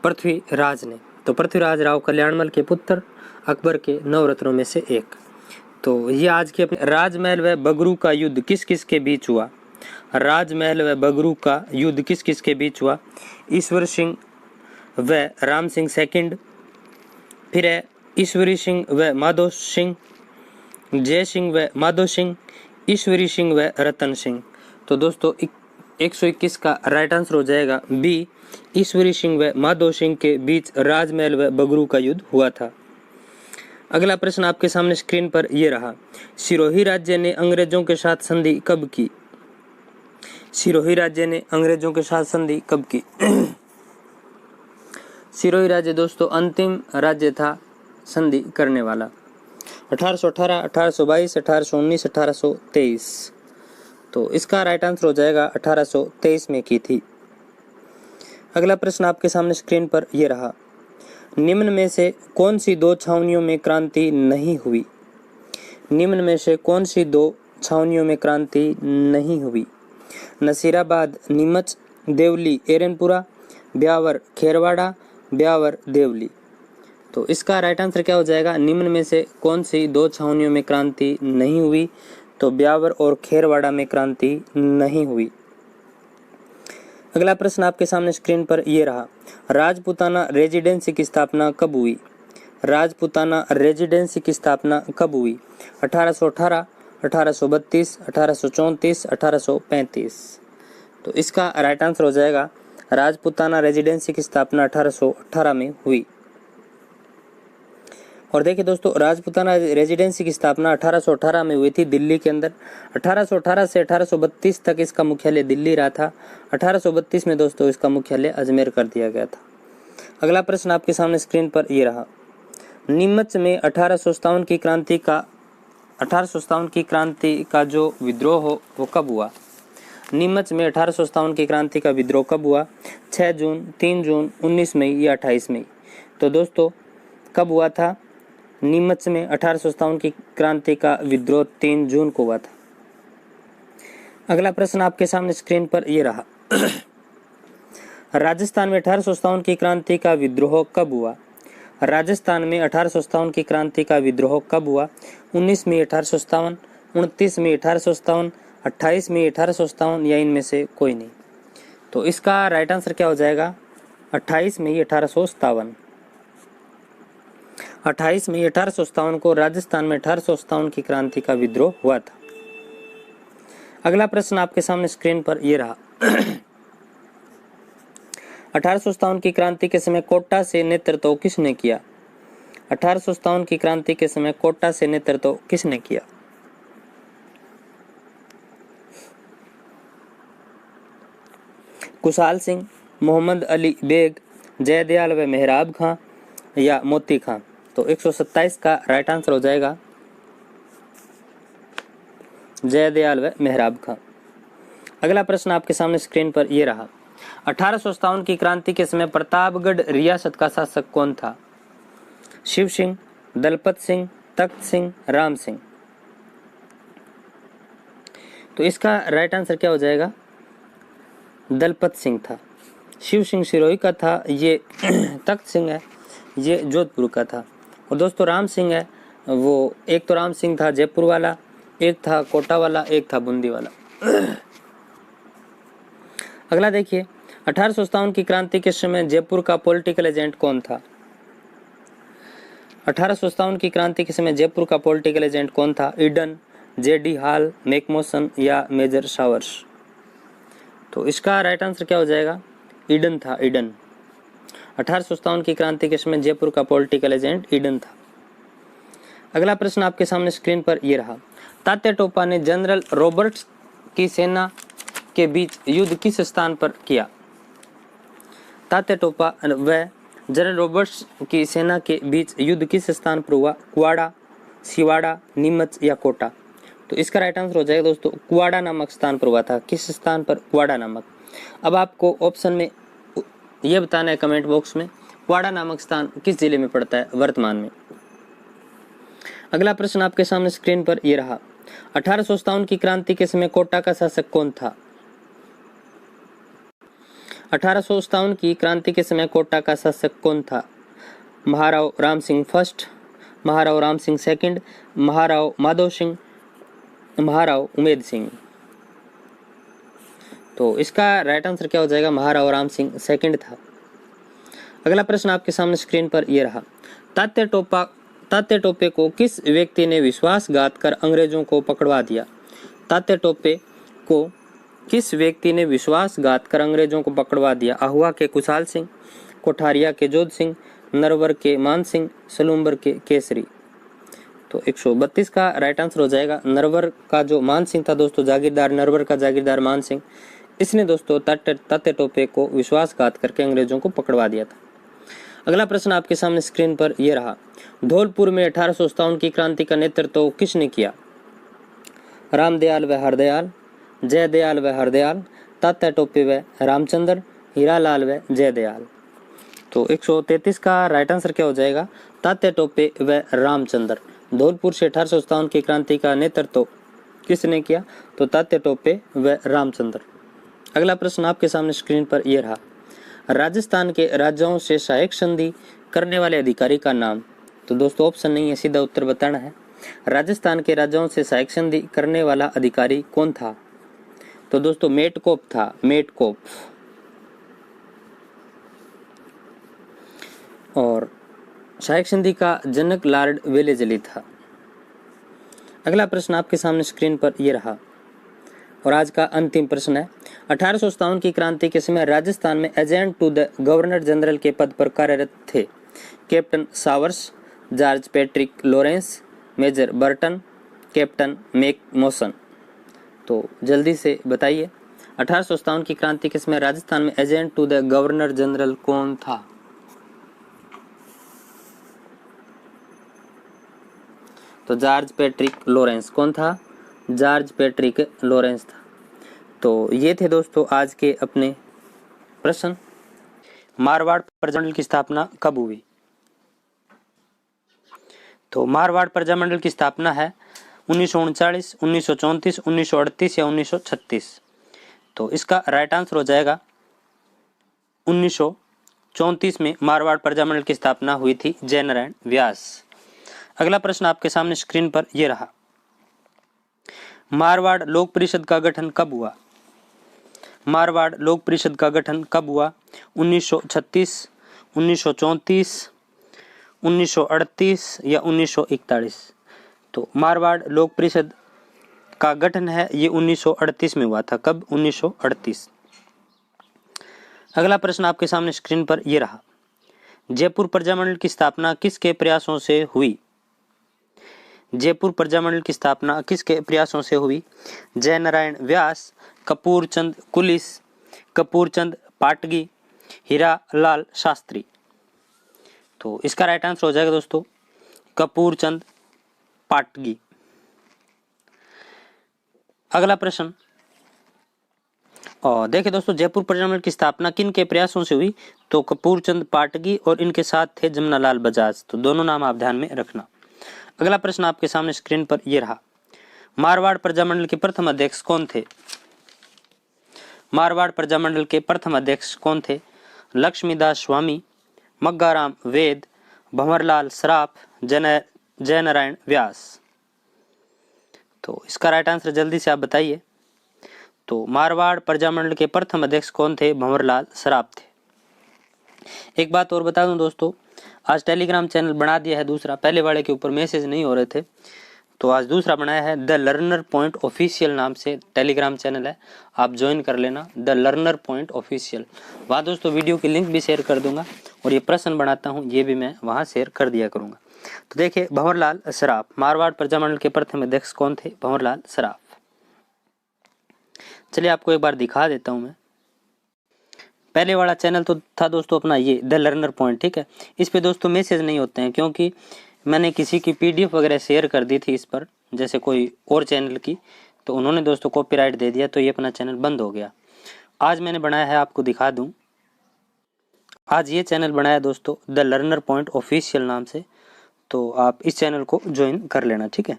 पृथ्वीराज ने। तो पृथ्वीराज राव कल्याणमल के पुत्र, अकबर के 9 रत्नों में से एक। तो ये आज के अपने राजमहल व बगरू का युद्ध किस किस के बीच हुआ? राजमहल व बगरू का युद्ध किस किस के बीच हुआ? ईश्वर सिंह व राम सिंह सेकंड, फिर है ईश्वरी सिंह व माधो सिंह, जय सिंह व माधो सिंह, ईश्वरी सिंह व रतन सिंह? तो दोस्तों 121 का राइट आंसर हो जाएगा बी, ईश्वरी सिंह व माधो सिंह के बीच राजमहल व बगरू का युद्ध हुआ था। अगला प्रश्न आपके सामने स्क्रीन पर यह रहा, सिरोही राज्य ने अंग्रेजों के साथ संधि कब की? सिरोही राज्य ने अंग्रेजों के साथ संधि कब की? सिरोही राज्य दोस्तों अंतिम राज्य था संधि करने वाला। 1818, 1822, 1819, 1823। तो इसका राइट आंसर हो जाएगा 1823 में की थी। अगला प्रश्न आपके सामने स्क्रीन पर यह रहा, निम्न में से कौन सी 2 छावनियों में क्रांति नहीं हुई? निम्न में से कौन सी 2 छावनियों में क्रांति नहीं हुई? नसीराबाद, नीमच, देवली, एरनपुरा, ब्यावर, खेरवाड़ा, ब्यावर, देवली? तो इसका राइट आंसर क्या हो जाएगा? निम्न में से कौन सी 2 छावनियों में क्रांति नहीं हुई? तो ब्यावर और खेरवाड़ा में क्रांति नहीं हुई। अगला प्रश्न आपके सामने स्क्रीन पर यह रहा, राजपूताना रेजिडेंसी की स्थापना कब हुई? राजपूताना रेजिडेंसी की स्थापना कब हुई? 1818, 1832, 1834, 1835? तो इसका राइट आंसर हो जाएगा, राजपूताना रेजिडेंसी की स्थापना 1818 में हुई। और देखिए दोस्तों, राजपूताना रेजिडेंसी की स्थापना 1818 में हुई थी दिल्ली के अंदर। 1818 से 1832 तक इसका मुख्यालय दिल्ली रहा था। 1832 में दोस्तों इसका मुख्यालय अजमेर कर दिया गया था। अगला प्रश्न आपके सामने स्क्रीन पर ये रहा, नीमच में 1857 की क्रांति का जो विद्रोह हो वो कब हुआ? नीमच में 1857 की क्रांति का विद्रोह कब हुआ? 6 जून, 3 जून, 19 मई या 28 मई? तो दोस्तों कब हुआ था? नीमच में 1857 की क्रांति का विद्रोह 3 जून को हुआ था। अगला प्रश्न आपके सामने स्क्रीन पर ये रहा। राजस्थान में 1857 की क्रांति का विद्रोह कब हुआ? राजस्थान में 1857 की क्रांति का विद्रोह कब हुआ? 19 मई 1857, 29 मई 1857, 28 मई 1857 या इनमें से कोई नहीं? तो इसका राइट आंसर क्या हो जाएगा? 28 मई 1857। 28 मई 1857 को राजस्थान में 1857 की क्रांति का विद्रोह हुआ था। अगला प्रश्न आपके सामने स्क्रीन पर यह रहा। 1857 की क्रांति के समय कोटा से नेतृत्व किसने किया? 1857 की क्रांति के समय कोटा से नेतृत्व किसने किया? कुशाल सिंह, मोहम्मद अली बेग, जयदयाल व मेहराब खां या मोती खां? तो 127 का राइट आंसर हो जाएगा जयदयाल व मेहराब खां। अगला प्रश्न आपके सामने स्क्रीन पर यह रहा। 1857 की क्रांति के समय प्रतापगढ़ रियासत का शासक कौन था? शिव सिंह, दलपत सिंह, तख्त सिंह, राम सिंह? तो इसका राइट आंसर क्या हो जाएगा? दलपत सिंह था। शिव सिंह सिरोही का था, ये तख्त सिंह है, ये जोधपुर का था। और दोस्तों राम सिंह है, वो एक तो राम सिंह था जयपुर वाला, एक था कोटा वाला, एक था बूंदी वाला। अगला देखिए, 1857 की क्रांति के समय जयपुर का पॉलिटिकल एजेंट कौन था? 1857 की क्रांति के समय जयपुर का पॉलिटिकल एजेंट कौन था? ईडन, जेडी हॉल, मैकमोसन या मेजर शावर्स? तो इसका राइट आंसर क्या हो जाएगा? ईडन था, ईडन। 1857 की क्रांति के समय जयपुर का पॉलिटिकल एजेंट ईडन था। अगला प्रश्न आपके सामने स्क्रीन पर यह रहा। तात्या टोपा ने जनरल रॉबर्ट्स की सेना के बीच युद्ध किस स्थान पर किया? तात्या टोपा व जनरल रॉबर्ट्स की सेना के बीच युद्ध किस स्थान पर हुआ? कुआड़ा, सिवाड़ा, नीमच या कोटा? तो इसका राइट आंसर हो जाएगा दोस्तों कुआड़ा नामक स्थान पर हुआ था। किस स्थान पर? कुआड़ा नामक। अब आपको ऑप्शन में यह बताना है कमेंट बॉक्स में, कुआड़ा नामक स्थान किस जिले में पड़ता है वर्तमान में? अगला प्रश्न आपके सामने स्क्रीन पर यह रहा। 1857 की क्रांति के समय कोटा का शासक कौन था? 1857 की क्रांति के समय कोटा का शासक कौन था? Maharao Ram Singh first, Maharao Ram Singh second, Maharao Madhav Singh, Maharao Umed Singh? तो इसका राइट आंसर क्या हो जाएगा? महाराव राम सिंह सेकंड था। अगला प्रश्न आपके सामने स्क्रीन पर यह रहा। तात्या टोपे को किस व्यक्ति ने विश्वासघात कर अंग्रेजों को पकड़वा दिया? तात्या टोपे को किस व्यक्ति ने विश्वासघात कर अंग्रेजों को पकड़वा दिया? अहुआ के कुशाल सिंह, कोठारिया के जोध सिंह, नरवर के मान सिंह, सलूम्बर के केसरी? तो 132 का राइट आंसर हो जाएगा नरवर का जो मान सिंह था दोस्तों, जागीरदार नरवर का जागीरदार मान सिंह, इसने दोस्तों तात्या टोपे को विश्वासघात करके अंग्रेजों को पकड़वा दिया था। अगला प्रश्न आपके सामने स्क्रीन पर यह रहा। धौलपुर में 1857 की क्रांति का नेतृत्व किसने किया? रामदयाल व हरदयाल, जयदयाल व हरदयाल, तात्या टोपे व रामचंद्र, हीरालाल व जयदयाल? तो 133 का राइट आंसर क्या हो जाएगा? तात्या टोपे व रामचंद्र। धौलपुर से 1857 की क्रांति का नेतृत्व किसने किया? तो तात्या टोपे व रामचंद्र। अगला प्रश्न आपके सामने स्क्रीन पर यह रहा। राजस्थान के राज्यों से सहायक संधि करने वाले अधिकारी का नाम? तो दोस्तों ऑप्शन नहीं है, सीधा उत्तर बताना है। राजस्थान के राज्यों से सहायक संधि करने वाला अधिकारी कौन था? तो दोस्तों मेटकोप था, मेटकोप। और सहायक संधि का जनक लॉर्ड वेलेस्ली था। अगला प्रश्न आपके सामने स्क्रीन पर यह रहा और आज का अंतिम प्रश्न है। 1857 की क्रांति के समय राजस्थान में agent to the governor general के पद पर कार्यरत थे captain Showers, George Patrick Lawrence, major Burton, captain McMason? तो जल्दी से बताइए 1857 की क्रांति के समय राजस्थान में agent to the governor general कौन था? तो जॉर्ज पैट्रिक लॉरेंस। कौन था? जॉर्ज पैट्रिक लॉरेंस था। तो ये थे दोस्तों आज के अपने प्रश्न। मारवाड़ प्रजामंडल की स्थापना कब हुई? तो मारवाड़ प्रजामंडल की स्थापना है 1939, 1934, 1938 या 1936। तो इसका राइट आंसर हो जाएगा 1934 में मारवाड़ प्रजामंडल की स्थापना हुई थी जयनारायण व्यास। अगला प्रश्न आपके सामने स्क्रीन पर यह रहा। मारवाड़ लोक परिषद का गठन कब हुआ? मारवाड़ लोक परिषद का गठन कब हुआ? 1936, 1934, 1938 या 1941। तो मारवाड़ लोक परिषद का गठन है ये 1938 में हुआ था। कब? 1938। अगला प्रश्न आपके सामने स्क्रीन पर यह रहा। जयपुर प्रजामंडल की स्थापना किसके प्रयासों से हुई? जयपुर प्रजामंडल की स्थापना किसके प्रयासों से हुई? जयनारायण व्यास, कपूरचंद कुलिस, कपूरचंद पाटगी, हीरालाल शास्त्री। तो इसका राइट आंसर हो जाएगा दोस्तों कपूरचंद पाटगी। अगला प्रश्न और देखिए दोस्तों, जयपुर प्रजामंडल की स्थापना किन के प्रयासों से हुई? तो कपूरचंद पाटगी और इनके साथ थे जमनालाल बजाज। तो दोनों नाम आप ध्यान में रखना। अगला प्रश्न आपके सामने स्क्रीन पर यह रहा। मारवाड़ प्रजामंडल के प्रथम अध्यक्ष कौन थे? मारवाड़ प्रजामंडल के प्रथम अध्यक्ष कौन थे? लक्ष्मीदास स्वामी, मग्गाराम वेद, भंवरलाल सराफ, जयनारायण व्यास। तो इसका राइट आंसर जल्दी से आप बताइए। तो मारवाड़ प्रजामंडल के प्रथम अध्यक्ष कौन थे? भंवरलाल सराफ थे। एक बात और बता दूं दोस्तों, आज टेलीग्राम चैनल बना दिया है दूसरा। पहले वाले के ऊपर मैसेज नहीं हो रहे थे, तो आज दूसरा बनाया है। द लर्नर पॉइंट ऑफिशियल नाम से टेलीग्राम चैनल है, आप ज्वाइन कर लेना। The learner point official. वहाँ दोस्तों वीडियो की लिंक भी शेयर कर दूंगा और ये प्रश्न बनाता हूँ ये भी मैं वहाँ शेयर कर दिया करूँगा। तो देखिए, भंवरलाल सराफ, मारवाड़ प्रजामंडल के प्रथम अध्यक्ष कौन थे? भंवरलाल सराफ। चलिए आपको एक बार दिखा देता हूँ मैं। पहले वाला चैनल तो था दोस्तों अपना ये द लर्नर पॉइंट, ठीक है। इस पे दोस्तों मैसेज नहीं होते हैं क्योंकि मैंने किसी की पीडीएफ वगैरह शेयर कर दी थी इस पर, जैसे कोई और चैनल की, तो उन्होंने दोस्तों कॉपीराइट दे दिया, तो ये अपना चैनल बंद हो गया। आज मैंने बनाया है, आपको दिखा दूं, आज ये चैनल बनाया दोस्तों द लर्नर पॉइंट ऑफिशियल नाम से। तो आप इस चैनल को ज्वाइन कर लेना, ठीक है।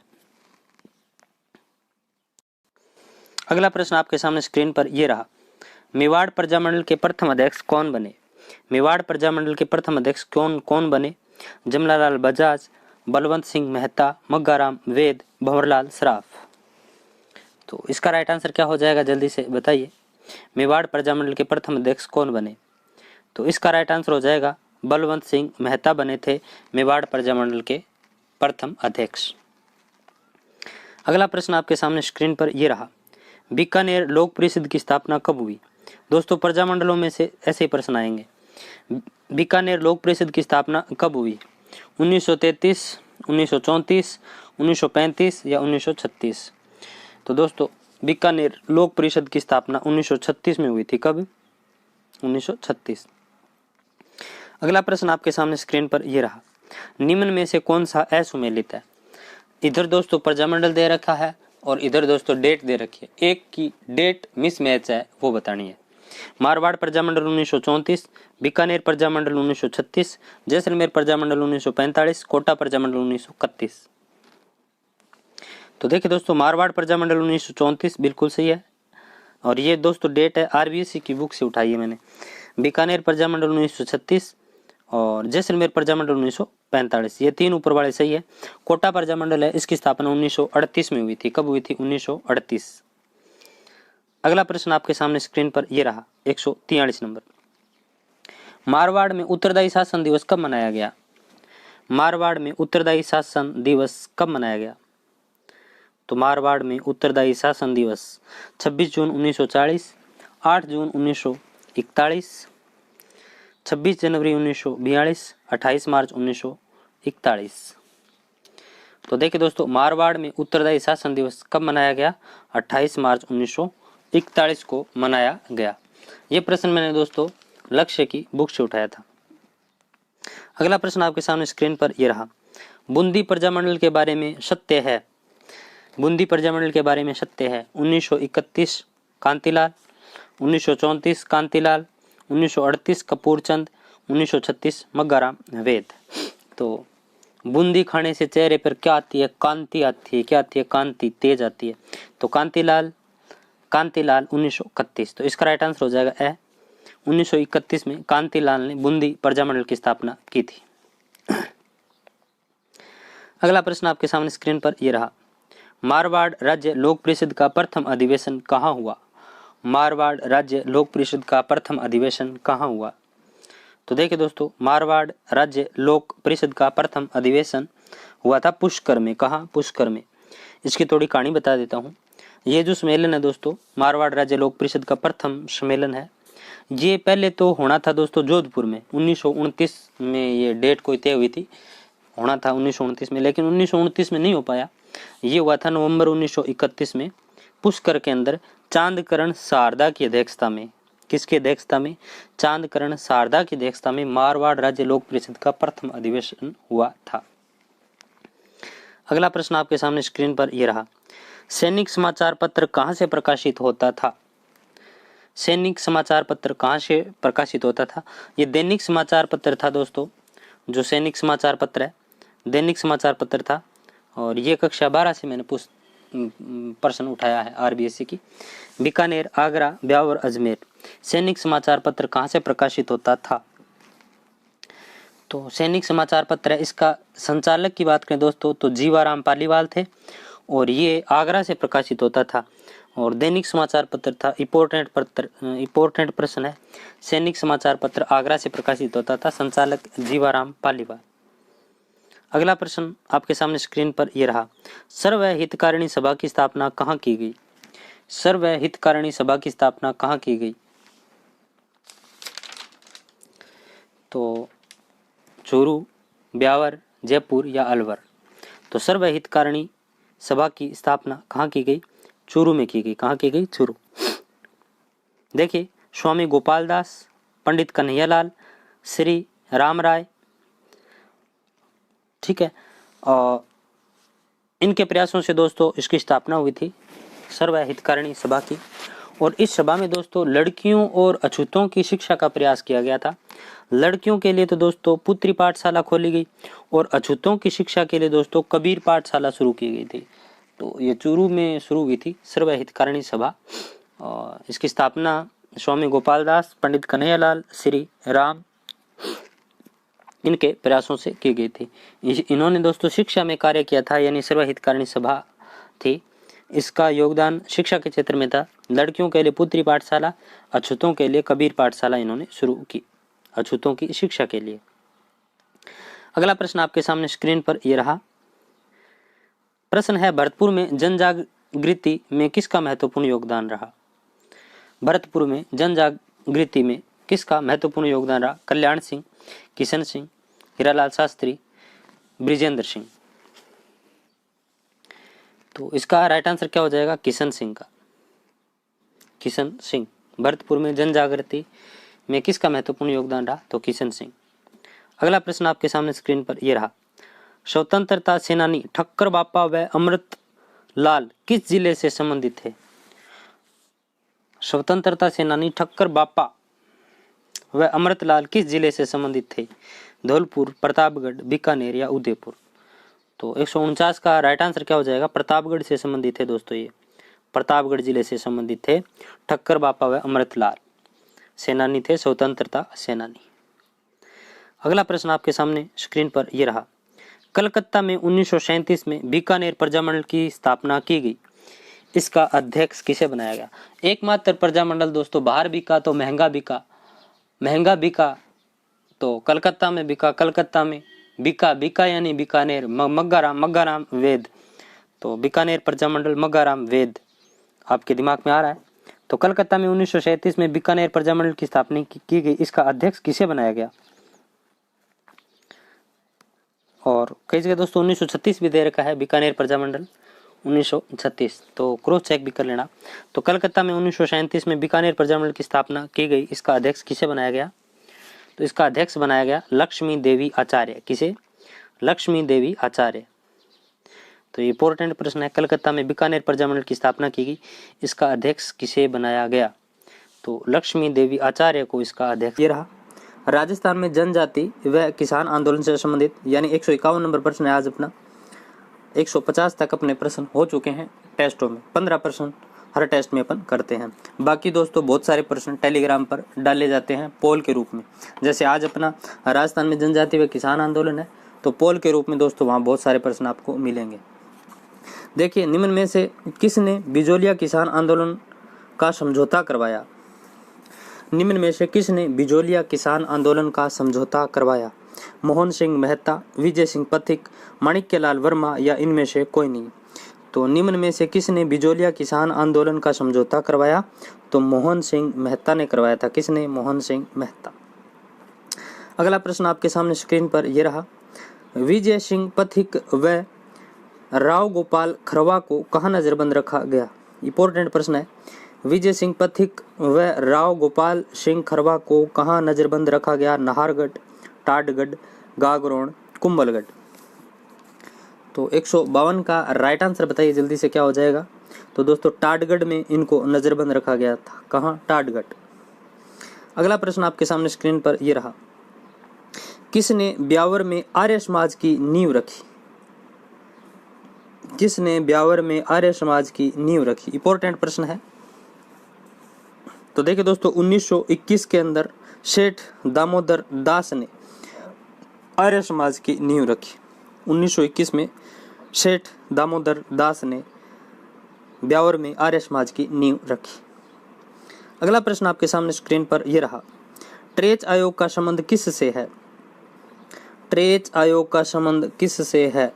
अगला प्रश्न आपके सामने स्क्रीन पर यह रहा। मेवाड़ प्रजामंडल के प्रथम अध्यक्ष कौन बने? मेवाड़ प्रजामंडल के प्रथम अध्यक्ष कौन बने? जमनालाल बजाज, बलवंत सिंह मेहता, मग्गाराम वेद, भंवरलाल सराफ। तो इसका राइट आंसर क्या हो जाएगा, जल्दी से बताइए। मेवाड़ प्रजामंडल के प्रथम अध्यक्ष कौन बने? तो इसका राइट आंसर हो जाएगा बलवंत सिंह मेहता बने थे मेवाड़ प्रजामंडल के प्रथम अध्यक्ष। अगला प्रश्न आपके सामने स्क्रीन पर यह रहा। बीकानेर लोक परिषद की स्थापना कब हुई? दोस्तों प्रजामंडलों में से ऐसे ही प्रश्न आएंगे। बीकानेर लोक परिषद की स्थापना कब हुई? 1933, 1934, 1935 या 1936। तो दोस्तों बीकानेर लोक परिषद की स्थापना 1936 में हुई थी। कब? 1936। अगला प्रश्न आपके सामने स्क्रीन पर यह रहा। निम्न में से कौन सा असुमेलित है? इधर दोस्तों प्रजामंडल दे रखा है और इधर दोस्तों डेट दे रखी है। एक की डेट मिसमैच है, वो बतानी है। मारवाड़ प्रजामंडल 1934, बीकानेर प्रजामंडल 1936, जैसलमेर प्रजामंडल 1945, कोटा प्रजामंडल 1931। तो देखिए दोस्तों, मारवाड़ प्रजामंडल 1934 बिल्कुल सही है और ये दोस्तों डेट है आरबीएससी की बुक से उठाई है मैंने। बीकानेर प्रजामंडल 1936 और जैसलमेर प्रजामंडल 1945, ये तीन ऊपर वाले सही है। कोटा प्रजामंडल है, इसकी स्थापना 1938 में हुई थी। कब हुई थी? 1938। अगला प्रश्न आपके सामने स्क्रीन पर यह रहा, 143 नंबर। मारवाड़ में उत्तरदायी शासन दिवस कब मनाया गया? मारवाड़ में उत्तरदायी शासन दिवस कब मनाया गया? तो मारवाड़ में उत्तरदायी शासन दिवस 26 जून 1940, 8 जून 1941, 26 जनवरी 1942, 28 मार्च 1941। तो देखिए दोस्तों, मारवाड़ में उत्तरदायी शासन दिवस कब मनाया गया? 28 मार्च 1941 को मनाया गया। ये प्रश्न मैंने दोस्तों लक्ष्य की बुक से उठाया था। अगला प्रश्न आपके सामने स्क्रीन पर यह रहा। बूंदी प्रजामंडल के बारे में सत्य है। बूंदी प्रजामंडल के बारे में सत्य है। 1931, कांतिलाल, 1934 कांतिलाल, 1938 कपूरचंद, 1936 मग्गाराम वेद। तो बूंदी खाने से चेहरे पर क्या आती है? कांति आती है। क्या आती है? कांति, तेज आती है। तो कांतिलाल 1931। तो इसका राइट आंसर हो जाएगा ए। 1931 में कांतिलाल ने बूंदी प्रजामंडल की स्थापना की थी। अगला प्रश्न आपके सामने स्क्रीन पर ये रहा, मारवाड़ राज्य लोक परिषद का प्रथम अधिवेशन कहाँ हुआ? मारवाड़ राज्य लोक परिषद का प्रथम अधिवेशन कहाँ हुआ? तो देखिए दोस्तों, मारवाड़ राज्य लोक परिषद का प्रथम अधिवेशन हुआ था पुष्कर में। कहाँ? पुष्कर में। इसकी थोड़ी कहानी बता देता हूँ। ये जो सम्मेलन है दोस्तों, मारवाड़ राज्य लोक परिषद का प्रथम सम्मेलन है। ये पहले तो होना था दोस्तों जोधपुर में, 1929 में ये डेट कोई तय हुई थी, होना था 1929 में, लेकिन 1929 में नहीं हो पाया। ये हुआ था नवंबर 1931 में पुष्कर के अंदर चांदकरण शारदा की अध्यक्षता में। किसकी अध्यक्षता में? चांदकरण शारदा की अध्यक्षता में मारवाड़ राज्य लोक परिषद का प्रथम अधिवेशन हुआ था। अगला प्रश्न आपके सामने स्क्रीन पर यह रहा, सैनिक समाचार पत्र कहां से प्रकाशित होता था? सैनिक समाचार पत्र कहां से प्रकाशित होता था? ये दैनिक समाचार पत्र था दोस्तों। जो सैनिक समाचार पत्र है दैनिक समाचार पत्र था, और ये कक्षा 12 से मैंने प्रश्न उठाया है आरबीएससी की। बीकानेर, आगरा, ब्यावर, अजमेर सैनिक समाचार पत्र कहां से प्रकाशित होता था? तो सैनिक समाचार पत्र है, इसका संचालक की बात करें दोस्तों तो जीवाराम पालीवाल थे, और ये आगरा से प्रकाशित होता था। और दैनिक समाचार पत्र था, इंपॉर्टेंट प्रश्न है, सैनिक समाचार पत्र आगरा से प्रकाशित होता था, संचालक जीवाराम पालीवाल। अगला प्रश्न आपके सामने स्क्रीन पर यह रहा, सर्व हितकारिणी सभा की स्थापना कहाँ की गई? सर्व हितकारिणी सभा की स्थापना कहाँ की गई? तो चूरू, ब्यावर, जयपुर या अलवर? तो सर्व हितकारिणी सभा की स्थापना कहाँ की गई? चूरू में की गई। कहाँ की गई? चूरू। देखिए, स्वामी गोपाल दास, पंडित कन्हैयालाल, श्री राम राय, ठीक है, और इनके प्रयासों से दोस्तों इसकी स्थापना हुई थी सर्व हितकारिणी सभा की। और इस सभा में दोस्तों लड़कियों और अछूतों की शिक्षा का प्रयास किया गया था। लड़कियों के लिए तो दोस्तों पुत्री पाठशाला खोली गई, और अछूतों की शिक्षा के लिए दोस्तों कबीर पाठशाला शुरू की गई थी। तो ये चूरू में शुरू हुई थी सर्व हितकारिणी सभा, और इसकी स्थापना स्वामी गोपाल दास, पंडित कन्हैयालाल, श्री राम, इनके प्रयासों से की गई थी। इन्होंने दोस्तों शिक्षा में कार्य किया था, यानी सर्व हितकारिणी सभा थी। इसका योगदान शिक्षा के क्षेत्र में था। लड़कियों के लिए पुत्री पाठशाला, अछूतों के लिए कबीर पाठशाला इन्होंने शुरू की, अछूतों की शिक्षा के लिए। अगला प्रश्न आपके सामने स्क्रीन पर यह रहा, प्रश्न है, भरतपुर में जन जागृति में किसका महत्वपूर्ण योगदान रहा? भरतपुर में जन जागृति में किसका महत्वपूर्ण योगदान रहा? कल्याण सिंह, किशन सिंह, हीरालाल शास्त्री, ब्रिजेंद्र सिंह? तो इसका राइट आंसर क्या हो जाएगा? किशन सिंह का। किशन सिंह। भरतपुर में जन जागृति में किसका महत्वपूर्ण योगदान रहा? तो किशन सिंह। अगला प्रश्न आपके सामने स्क्रीन पर यह रहा, स्वतंत्रता सेनानी ठक्कर बापा व अमृत लाल किस जिले से संबंधित थे? स्वतंत्रता सेनानी ठक्कर बापा व अमृत लाल किस जिले से संबंधित थे? धौलपुर, प्रतापगढ़, बीकानेर या उदयपुर? तो 149 का राइट आंसर क्या हो जाएगा? प्रतापगढ़ से संबंधित है दोस्तों। ये प्रतापगढ़ जिले से संबंधित थे ठक्कर बापा व अमृतलाल, सेनानी थे, स्वतंत्रता सेनानी। अगला प्रश्न आपके सामने स्क्रीन पर यह रहा, कलकत्ता में 1937 में बीकानेर प्रजामंडल की स्थापना की गई, इसका अध्यक्ष किसे बनाया गया? एकमात्र प्रजामंडल दोस्तों बाहर बिका तो महंगा बिका तो कलकत्ता में बिका, कलकत्ता में बिका यानी बीकानेर, मग्गाराम वेद। तो बीकानेर प्रजामंडल मग्गाराम वेद आपके दिमाग में आ रहा है। तो कलकत्ता में 1937 में बीकानेर प्रजामंडल की स्थापना की गई, इसका अध्यक्ष किसे बनाया गया? और कई जगह दोस्तों 1936 भी दे रखा है बीकानेर प्रजामंडल 1936, तो क्रॉस चेक भी कर लेना। तो कलकत्ता में 1937 में बीकानेर प्रजामंडल की स्थापना की गई, इसका अध्यक्ष किसे बनाया गया? तो इसका अध्यक्ष बनाया गया लक्ष्मी देवी आचार्य। किसे? लक्ष्मी देवी आचार्य। तो ये इंपॉर्टेंट प्रश्न है। कलकत्ता में बीकानेर प्रजामंडल की स्थापना की गई, इसका अध्यक्ष किसे बनाया गया? तो लक्ष्मी देवी आचार्य को इसका अध्यक्ष। ये रहा राजस्थान में जनजाति व किसान आंदोलन से संबंधित यानी 151 नंबर प्रश्न है आज अपना। 150 तक अपने प्रश्न हो चुके हैं टेस्टों में। 15 प्रश्न हर टेस्ट में अपन करते हैं। बाकी दोस्तों बहुत सारे प्रश्न टेलीग्राम पर डाले जाते हैं पोल के रूप में। जैसे आज अपना राजस्थान में जनजाति व किसान आंदोलन है, तो पोल के रूप में दोस्तों वहाँ बहुत सारे प्रश्न आपको मिलेंगे। देखिए, निम्न में से किसने बिजोलिया किसान आंदोलन का समझौता करवाया? निम्न में से किसने बिजोलिया किसान आंदोलन का समझौता करवाया? मोहन सिंह मेहता, विजय सिंह पथिक, माणिक्यलाल वर्मा या इनमें से कोई नहीं? तो निम्न में से किसने बिजोलिया किसान आंदोलन का समझौता करवाया? तो मोहन सिंह मेहता ने करवाया था। किसने? मोहन सिंह मेहता। अगला प्रश्न आपके सामने स्क्रीन पर यह रहा, विजय सिंह पथिक व राव गोपाल खरवा को कहाँ नजरबंद रखा गया? इंपॉर्टेंट प्रश्न है। विजय सिंह पथिक व राव गोपाल सिंह खरवा को कहाँ नजरबंद रखा गया? नाहरगढ़, टाडगढ़, गागरोन, कुंभलगढ़। तो 152 का राइट आंसर बताइए जल्दी से क्या हो जाएगा? तो दोस्तों टाडगढ़ में इनको नजरबंद रखा गया था। कहाँ? टाडगढ़। अगला प्रश्न आपके सामने स्क्रीन पर यह रहा, किसने ब्यावर में आर्य समाज की नींव रखी? किसने ब्यावर में आर्य समाज की नींव रखी? इंपॉर्टेंट प्रश्न है। तो देखिए दोस्तों 1921 के अंदर सेठ दामोदर दास ने आर्य समाज की नींव रखी। 1921 में सेठ दामोदर दास ने ब्यावर में आर्य समाज की नींव रखी। अगला प्रश्न आपके सामने स्क्रीन पर यह रहा, ट्रेच आयोग का संबंध किस से है? ट्रेच आयोग का संबंध किस से है?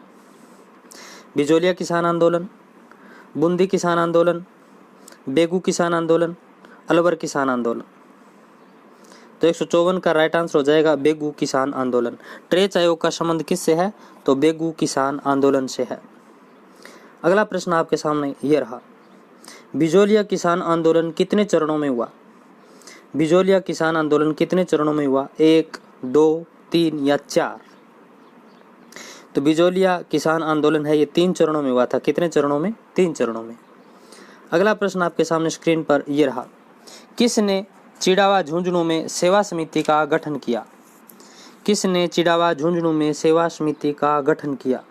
बिजोलिया किसान आंदोलन, बूंदी किसान आंदोलन, बेगू किसान आंदोलन, अलवर किसान आंदोलन। तो 154 का राइट आंसर हो जाएगा बेगू किसान आंदोलन। ट्रेच आयोग का संबंध किससे है? तो बेगू किसान आंदोलन से है। अगला प्रश्न आपके सामने यह रहा, बिजोलिया किसान आंदोलन कितने चरणों में हुआ? बिजोलिया किसान आंदोलन कितने चरणों में हुआ? 1, 2, 3 या 4? तो बिजोलिया किसान आंदोलन है ये 3 चरणों में हुआ था। कितने चरणों में? 3 चरणों में। अगला प्रश्न आपके सामने स्क्रीन पर यह रहा, किसने चिड़ावा झुंझुनू में सेवा समिति का गठन किया? किसने चिड़ावा झुंझुनू में सेवा समिति का गठन किया?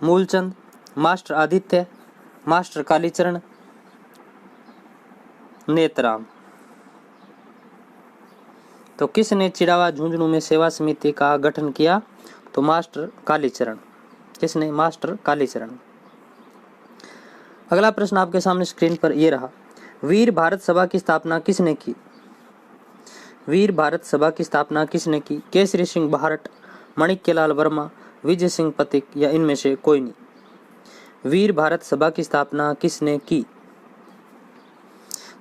Moolchand, master Aditya, master Kalicharan, Netram. तो किसने चिड़ावा झुंझुनू में सेवा समिति का गठन किया? तो मास्टर कालीचरण। किसने? मास्टर कालीचरण। अगला प्रश्न आपके सामने स्क्रीन पर यह रहा, वीर भारत सभा की स्थापना किसने की? वीर भारत सभा की स्थापना किसने की? केसरी सिंह बहारट, माणिक्यलाल वर्मा, विजय सिंह पथिक या इनमें से कोई नहीं? वीर भारत सभा की स्थापना किसने की?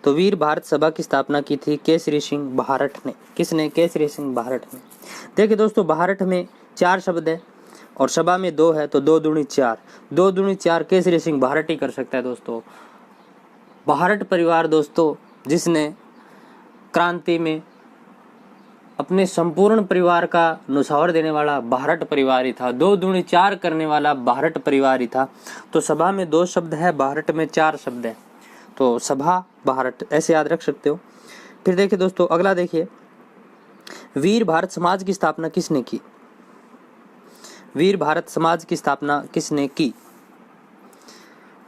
तो वीर भारत सभा की स्थापना की थी केसरी सिंह बहारट ने। किसने? केसरी सिंह बहारट ने। देखिए दोस्तों बहारट में 4 शब्द है और सभा में 2 है, तो 2 दूनी 4, 2 दूनी 4 केसरी सिंह बहारट ही कर सकता है दोस्तों। बहारट परिवार दोस्तों जिसने क्रांति में अपने संपूर्ण परिवार का नुसौर देने वाला बहारट परिवार ही था। 2 दूनी 4 करने वाला बहारट परिवार ही था। तो सभा में 2 शब्द है, बहारट में 4 शब्द है, तो सभा बहारट ऐसे याद रख सकते हो। फिर देखिए दोस्तों अगला देखिए, वीर भारत समाज की स्थापना किसने की? वीर भारत समाज की स्थापना किसने की?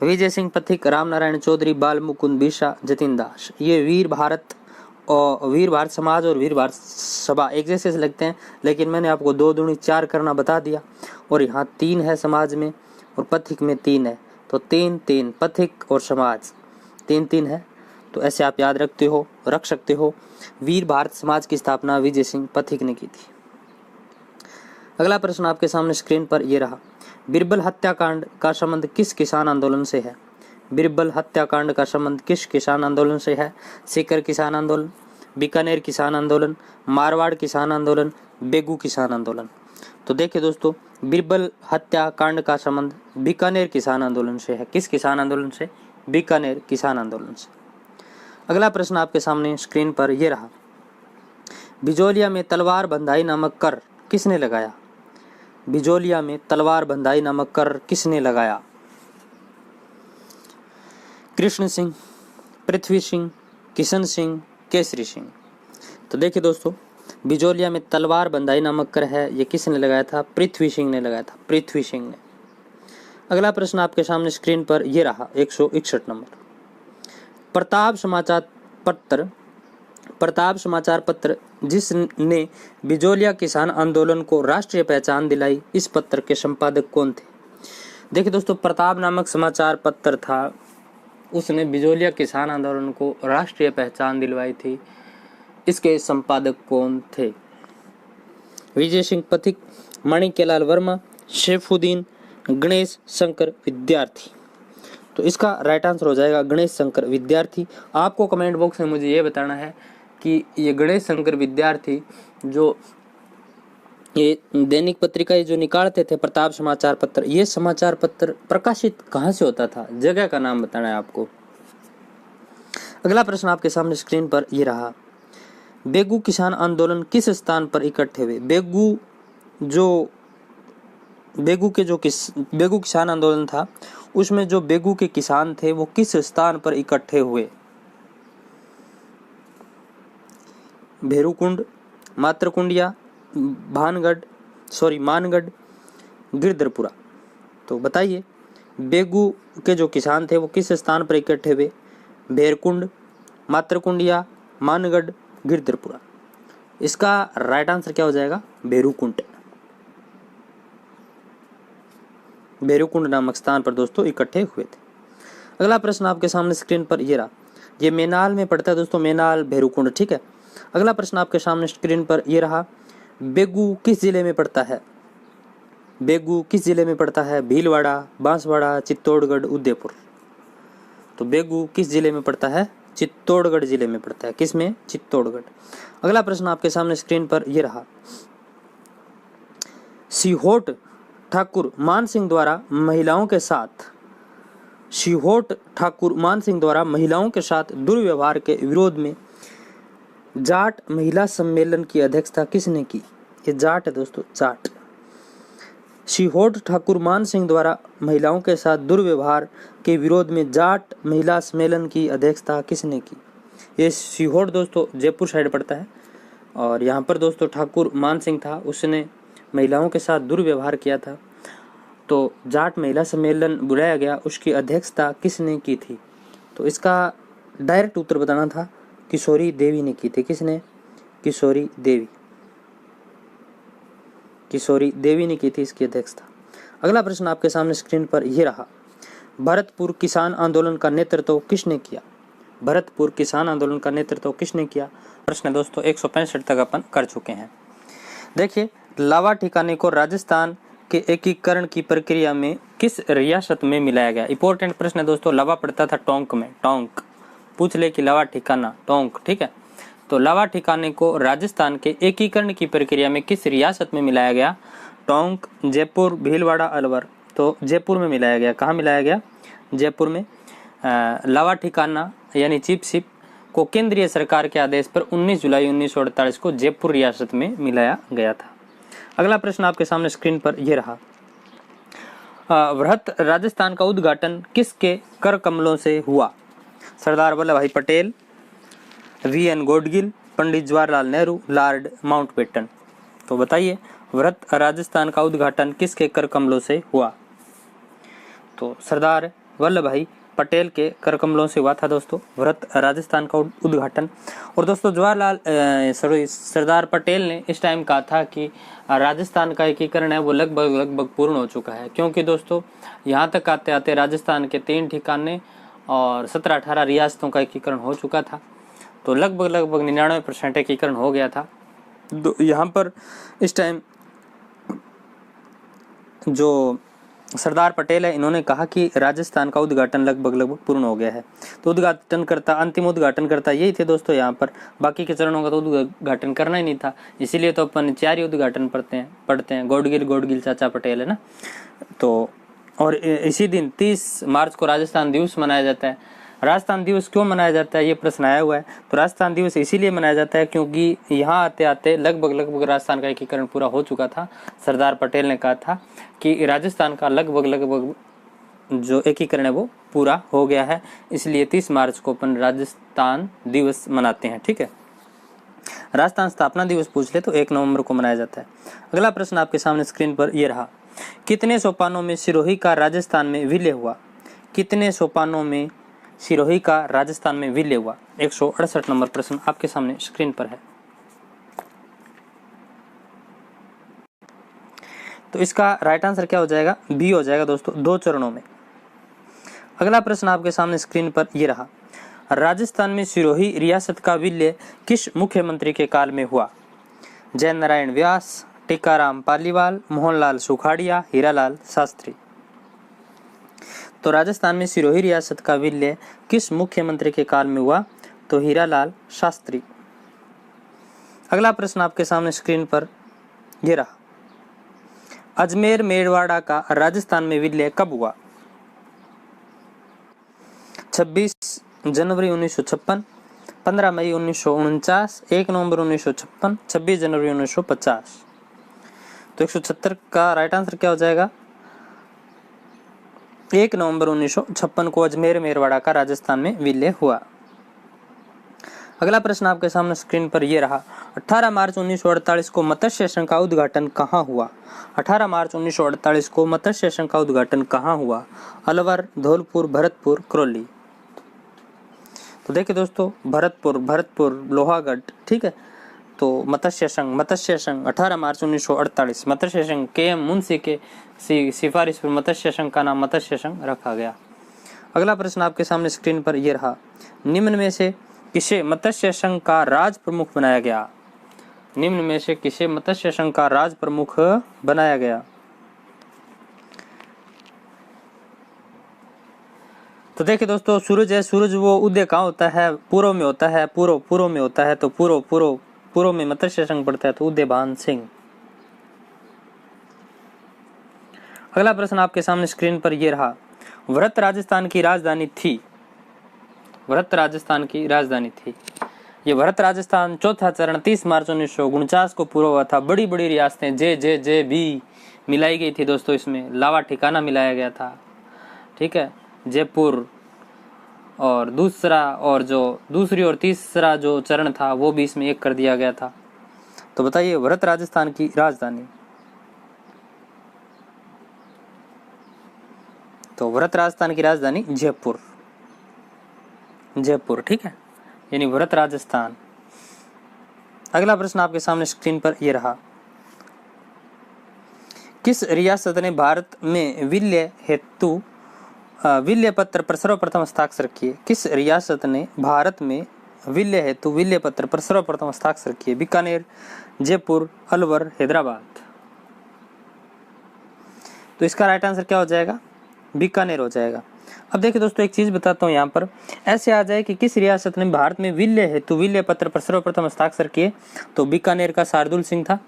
विजय सिंह पथिक, राम नारायण चौधरी, बाल मुकुंद बिरसा, जतिन दास। ये वीर भारत समाज और वीर भारत सभा एक जैसे लगते हैं, लेकिन मैंने आपको 2 दूनी 4 करना बता दिया। और यहाँ 3 है समाज में और पथिक में 3 है, तो 3 पथिक और समाज 3 है। तो ऐसे आप याद रख सकते हो। वीर भारत समाज की स्थापना विजय सिंह पथिक ने की थी। अगला प्रश्न आपके सामने स्क्रीन पर यह रहा, बिरबल हत्याकांड का संबंध किस किसान आंदोलन से है? बिरबल हत्याकांड का संबंध किस किसान आंदोलन से है? सीकर किसान आंदोलन, बीकानेर किसान आंदोलन, मारवाड़ किसान आंदोलन, बेगू किसान आंदोलन। तो देखिए दोस्तों बिरबल हत्याकांड का संबंध बीकानेर किसान आंदोलन से है। किस किसान आंदोलन से? बीकानेर किसान आंदोलन से। अगला प्रश्न आपके सामने स्क्रीन पर यह रहा, बिजोलिया में तलवार बंधाई नामक कर किसने लगाया? बिजोलिया में तलवार बंधाई नामक कर किसने लगाया? कृष्ण सिंह, पृथ्वी सिंह, किशन सिंह, केसरी सिंह। तो देखिए दोस्तों, बिजोलिया में तलवार बंधाई नामक कर है, ये किसने लगाया था? पृथ्वी सिंह ने लगाया था, पृथ्वी सिंह ने। अगला प्रश्न आपके सामने स्क्रीन पर ये रहा 161 नंबर। प्रताप समाचार पत्र जिसने बिजोलिया किसान आंदोलन को राष्ट्रीय पहचान दिलाई, इस पत्र के संपादक कौन थे? देखिए दोस्तों, प्रताप नामक समाचार पत्र था, उसने बिजोलिया किसान आंदोलन को राष्ट्रीय पहचान दिलवाई थी। इसके संपादक कौन थे? विजय सिंह पथिक, माणिक्यलाल वर्मा, शेफुद्दीन, गणेश शंकर विद्यार्थी। तो इसका राइट आंसर हो जाएगा गणेश शंकर विद्यार्थी। आपको कमेंट बॉक्स में मुझे ये बताना है कि ये गणेश शंकर विद्यार्थी जो ये दैनिक पत्रिका जो निकालते थे प्रताप समाचार पत्र, ये समाचार पत्र प्रकाशित कहाँ से होता था? जगह का नाम बताना है आपको। अगला प्रश्न आपके सामने स्क्रीन पर ये रहा। बेगू किसान आंदोलन किस स्थान पर इकट्ठे हुए? बेगू किसान आंदोलन था, उसमें जो बेगू के किसान थे वो किस स्थान पर इकट्ठे हुए? भेरूकुंड, मातरकुंडिया, मानगढ़, गिरधरपुरा। तो बताइए, बेगू के जो किसान थे वो किस स्थान पर इकट्ठे हुए? भेरकुंड, मातरकुंडिया, मानगढ़, गिरधरपुरा। इसका राइट आंसर क्या हो जाएगा? भेरूकुंड। भेरूकुंड नामक स्थान पर दोस्तों इकट्ठे हुए थे। अगला प्रश्न आपके सामने स्क्रीन पर ये रहा। ये मेनाल में पड़ता है दोस्तों, मेनाल, भेरूकुंड, ठीक है। अगला प्रश्न आपके सामने स्क्रीन पर ये रहा। बेगू किस जिले में पड़ता है? बेगू किस जिले में पड़ता है? भीलवाड़ा, बांसवाड़ा, चित्तौड़गढ़, उदयपुर। तो बेगू किस जिले में पड़ता है? चित्तौड़गढ़ जिले में पड़ता है। किसमें? चित्तौड़गढ़। अगला प्रश्न आपके सामने स्क्रीन पर यह रहा। सीहोट ठाकुर मान सिंह द्वारा महिलाओं के साथ दुर्व्यवहार के विरोध में जाट महिला सम्मेलन की अध्यक्षता किसने की? ये जाट है दोस्तों, जाट। सीहोट ठाकुर मान सिंह द्वारा महिलाओं के साथ दुर्व्यवहार के विरोध में जाट महिला सम्मेलन की अध्यक्षता किसने की? ये सीहोट दोस्तों जयपुर साइड पड़ता है, और यहाँ पर दोस्तों ठाकुर मान सिंह था, उसने महिलाओं के साथ दुर्व्यवहार किया था, तो जाट महिला सम्मेलन बुलाया गया, उसकी अध्यक्षता किसने की थी? तो इसका डायरेक्ट उत्तर बताना था, किशोरी देवी ने की थी। किसने? किशोरी देवी ने की थी इसकी अध्यक्षता। अगला प्रश्न आपके सामने स्क्रीन पर यह रहा। भरतपुर किसान आंदोलन का नेतृत्व किसने किया? भरतपुर किसान आंदोलन का नेतृत्व किसने किया? प्रश्न दोस्तों 165 तक अपन कर चुके हैं। देखिए, लावा ठिकाने को राजस्थान के एकीकरण की प्रक्रिया में किस रियासत में मिलाया गया? इंपॉर्टेंट प्रश्न है दोस्तों। लावा पड़ता था टोंक में, टोंक पूछ ले कि लावा ठिकाना, टोंक, ठीक है। तो लावा ठिकाने को राजस्थान के एकीकरण की प्रक्रिया में किस रियासत में मिलाया गया? टोंक, जयपुर, भीलवाड़ा, अलवर। तो जयपुर में मिलाया गया। कहाँ मिलाया गया? जयपुर में। लावा ठिकाना यानी चिपशिप को केंद्रीय सरकार के आदेश पर 19 जुलाई 1948 को जयपुर रियासत में मिलाया गया था। अगला प्रश्न आपके सामने स्क्रीन पर यह रहा। वृहत राजस्थान का उद्घाटन किसके कर कमलों से हुआ? सरदार वल्लभ भाई Patel, VN. Gadgil, Pandit Jawaharlal Nehru, Lord Mountbatten. तो बताइए, वृहत राजस्थान का उद्घाटन किसके कर कमलों से हुआ? तो सरदार वल्लभ भाई पटेल के कर कमलों से हुआ था दोस्तों वृहत राजस्थान का उद्घाटन। और दोस्तों सरदार पटेल ने इस टाइम कहा था कि राजस्थान का एकीकरण है वो लगभग पूर्ण हो चुका है, क्योंकि दोस्तों यहाँ तक आते आते राजस्थान के 3 ठिकाने और 17-18 रियासतों का एकीकरण हो चुका था। तो लगभग 99% एकीकरण हो गया था। तो यहाँ पर इस टाइम जो सरदार पटेल है, इन्होंने कहा कि राजस्थान का उद्घाटन लगभग पूर्ण हो गया है। तो अंतिम उद्घाटन करता यही थे दोस्तों यहाँ पर। बाकी के चरणों का तो उद्घाटन करना ही नहीं था, इसीलिए तो अपन 4 ही उद्घाटन पढ़ते हैं। गॉडगिल चाचा पटेल है ना। तो और इसी दिन 30 मार्च को राजस्थान दिवस मनाया जाता है। राजस्थान दिवस क्यों मनाया जाता है, ये प्रश्न आया हुआ है। तो राजस्थान दिवस इसीलिए मनाया जाता है क्योंकि यहाँ आते आते लगभग राजस्थान का एकीकरण पूरा हो चुका था। सरदार पटेल ने कहा था कि राजस्थान का लगभग जो एकीकरण है वो पूरा हो गया है, इसलिए 30 मार्च को अपन राजस्थान दिवस मनाते हैं। ठीक है, राजस्थान स्थापना दिवस पूछ ले तो 1 नवंबर को मनाया जाता है। अगला प्रश्न आपके सामने स्क्रीन पर ये रहा, कितने सोपानों में सिरोही का राजस्थान में विलय हुआ? कितने सोपानों में सिरोही का राजस्थान में विलय हुआ? 168 नंबर प्रश्न आपके सामने स्क्रीन पर है। तो इसका राइट आंसर क्या हो जाएगा? बी हो जाएगा दोस्तों, 2 चरणों में। अगला प्रश्न आपके सामने स्क्रीन पर ये रहा, राजस्थान में सिरोही रियासत का विलय किस मुख्यमंत्री के काल में हुआ? जय नारायण व्यास, टीकाराम पालीवाल, मोहनलाल सुखाड़िया, हीरालाल शास्त्री। तो राजस्थान में सिरोही रियासत का विलय किस मुख्यमंत्री के काल में हुआ? तो हीरालाल शास्त्री। अगला प्रश्न आपके सामने स्क्रीन पर यह रहा, अजमेर मेवाड़ा का राजस्थान में विलय कब हुआ? 26 जनवरी 1956, 15 मई 1949, 1 नवंबर 1956, 26 जनवरी 1950। तो 176 का राइट आंसर क्या हो जाएगा? 1 नवंबर 1956 को अजमेर मेवाड़ा का राजस्थान में विलय हुआ। अगला प्रश्न आपके सामने स्क्रीन पर यह रहा, 18 मार्च 1948 को मत्स्य संघ का उद्घाटन कहाँ हुआ? 18 मार्च 1948 को मत्स्य संघ का उद्घाटन कहाँ हुआ? अलवर, धौलपुर, भरतपुर, करौली। तो देखिए दोस्तों, भरतपुर, लोहागढ़। ठीक है, तो मत्स्य संघ 18 मार्च 1948 मत्स्य संघ के.एम. मुंशी के सिफारिश पर मत्स्य संघ का नाम मत्स्य संघ रखा गया। अगला प्रश्न आपके सामने स्क्रीन पर यह रहा, निम्न में से किसे मत्स्य संघ का राज प्रमुख बनाया गया? निम्न में से किसे मत्स्य संघ का राज प्रमुख बनाया गया? तो देखिए दोस्तों, सूरज है, सूरज वो उदय कहाँ होता है? पूर्व में होता है, पूर्व में होता है। तो पूर्व में मत्स्य संघ पड़ता है, तो उदयभान सिंह। अगला प्रश्न आपके सामने स्क्रीन पर यह रहा, वृत्त राजस्थान की राजधानी थी। वृत्त राजस्थान की राजधानी थी। ये वृत्त राजस्थान चौथा चरण 30 मार्च 1949 को पूरा हुआ था। बड़ी बड़ी रियासतें जे भी मिलाई गई थी दोस्तों, इसमें लावा ठिकाना मिलाया गया था। ठीक है, जयपुर और दूसरी और तीसरा जो चरण था वो भी इसमें एक कर दिया गया था। तो बताइए, वृत्त राजस्थान की राजधानी। तो वृत्त राजस्थान की राजधानी जयपुर। ठीक है, यानी वृत्त राजस्थान। अगला प्रश्न आपके सामने स्क्रीन पर यह रहा, किस रियासत ने भारत में विलय हेतु विलय पत्र पर सर्वप्रथम हस्ताक्षर किए? किस रियासत ने भारत में विलय हेतु विलय पत्र पर सर्वप्रथम हस्ताक्षर किए? बीकानेर, जयपुर, अलवर, हैदराबाद। तो इसका राइट आंसर क्या हो जाएगा? बीकानेर हो जाएगा। अब देखिए दोस्तों, एक चीज बताता हूँ, यहाँ पर ऐसे आ जाए कि किस रियासत ने भारत में विलय हेतु विलय पत्र पर सर्वप्रथम हस्ताक्षर किए, तो बीकानेर का शार्दुल सिंह था।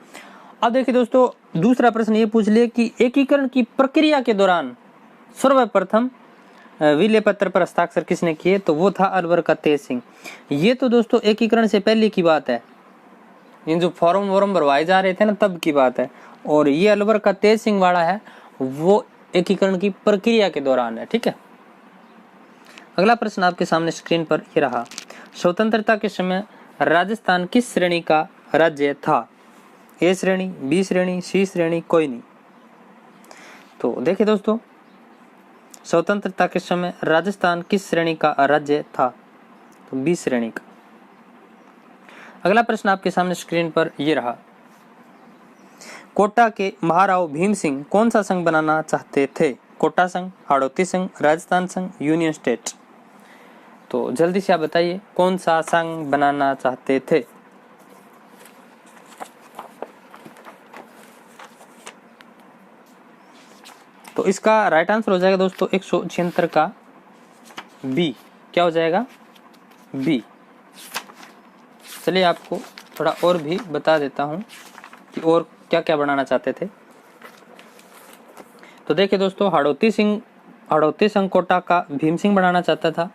अब देखिए दोस्तों, दूसरा प्रश्न ये पूछ लिया कि एकीकरण की प्रक्रिया के दौरान सर्वप्रथम विलय पत्र पर हस्ताक्षर किसने किए? तो वो था अलवर का तेज सिंह। ये तो दोस्तों एकीकरण से पहले की बात है, इन जो फॉर्म भरवाए जा रहे थे ना, तब की बात है। और ये अलवर का तेज सिंह वाला है, वो एकीकरण की प्रक्रिया के दौरान है। ठीक है, अगला प्रश्न आपके सामने स्क्रीन पर ये रहा, स्वतंत्रता के समय राजस्थान किस श्रेणी का राज्य था? ए श्रेणी, बी श्रेणी, सी श्रेणी, कोई नहीं। तो देखिए दोस्तों, स्वतंत्रता के समय राजस्थान किस श्रेणी का राज्य था? तो बी श्रेणी का। अगला प्रश्न आपके सामने स्क्रीन पर यह रहा, कोटा के महाराव भीम सिंह कौन सा संघ बनाना चाहते थे? कोटा संघ, हाड़ौती संघ, राजस्थान संघ, यूनियन स्टेट। तो जल्दी से आप बताइए, कौन सा संघ बनाना चाहते थे? तो इसका राइट आंसर हो जाएगा दोस्तों 176 का बी। क्या हो जाएगा? बी। चलिए आपको थोड़ा और भी बता देता हूं कि और क्या क्या बनाना चाहते थे। तो देखिए दोस्तों, हाड़ौती संघ कोटा का भीम सिंह बनाना चाहता था।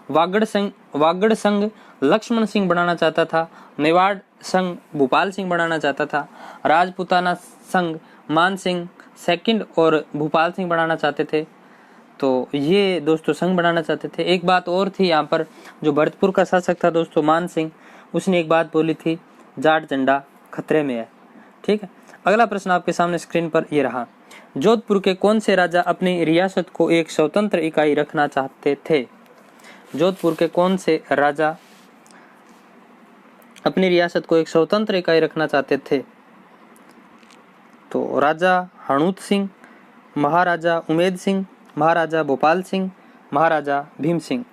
वागड़ संघ लक्ष्मण सिंह बनाना चाहता था। मेवाड़ संघ भूपाल सिंह बनाना चाहता था। राजपूताना संघ मान सिंह सेकंड और भूपाल सिंह बनाना चाहते थे। तो ये दोस्तों संघ बनाना चाहते थे। एक बात और थी यहाँ पर, जो भरतपुर का शासक था दोस्तों मान सिंह, उसने एक बात बोली थी, जाट झंडा खतरे में है। ठीक है, अगला प्रश्न आपके सामने स्क्रीन पर ये रहा। जोधपुर के कौन से राजा अपनी रियासत को एक स्वतंत्र इकाई रखना चाहते थे? जोधपुर के कौन से राजा अपनी रियासत को एक स्वतंत्र इकाई रखना चाहते थे? तो राजा हणूत सिंह, महाराजा उमेद सिंह, महाराजा भोपाल सिंह, महाराजा भीम सिंह।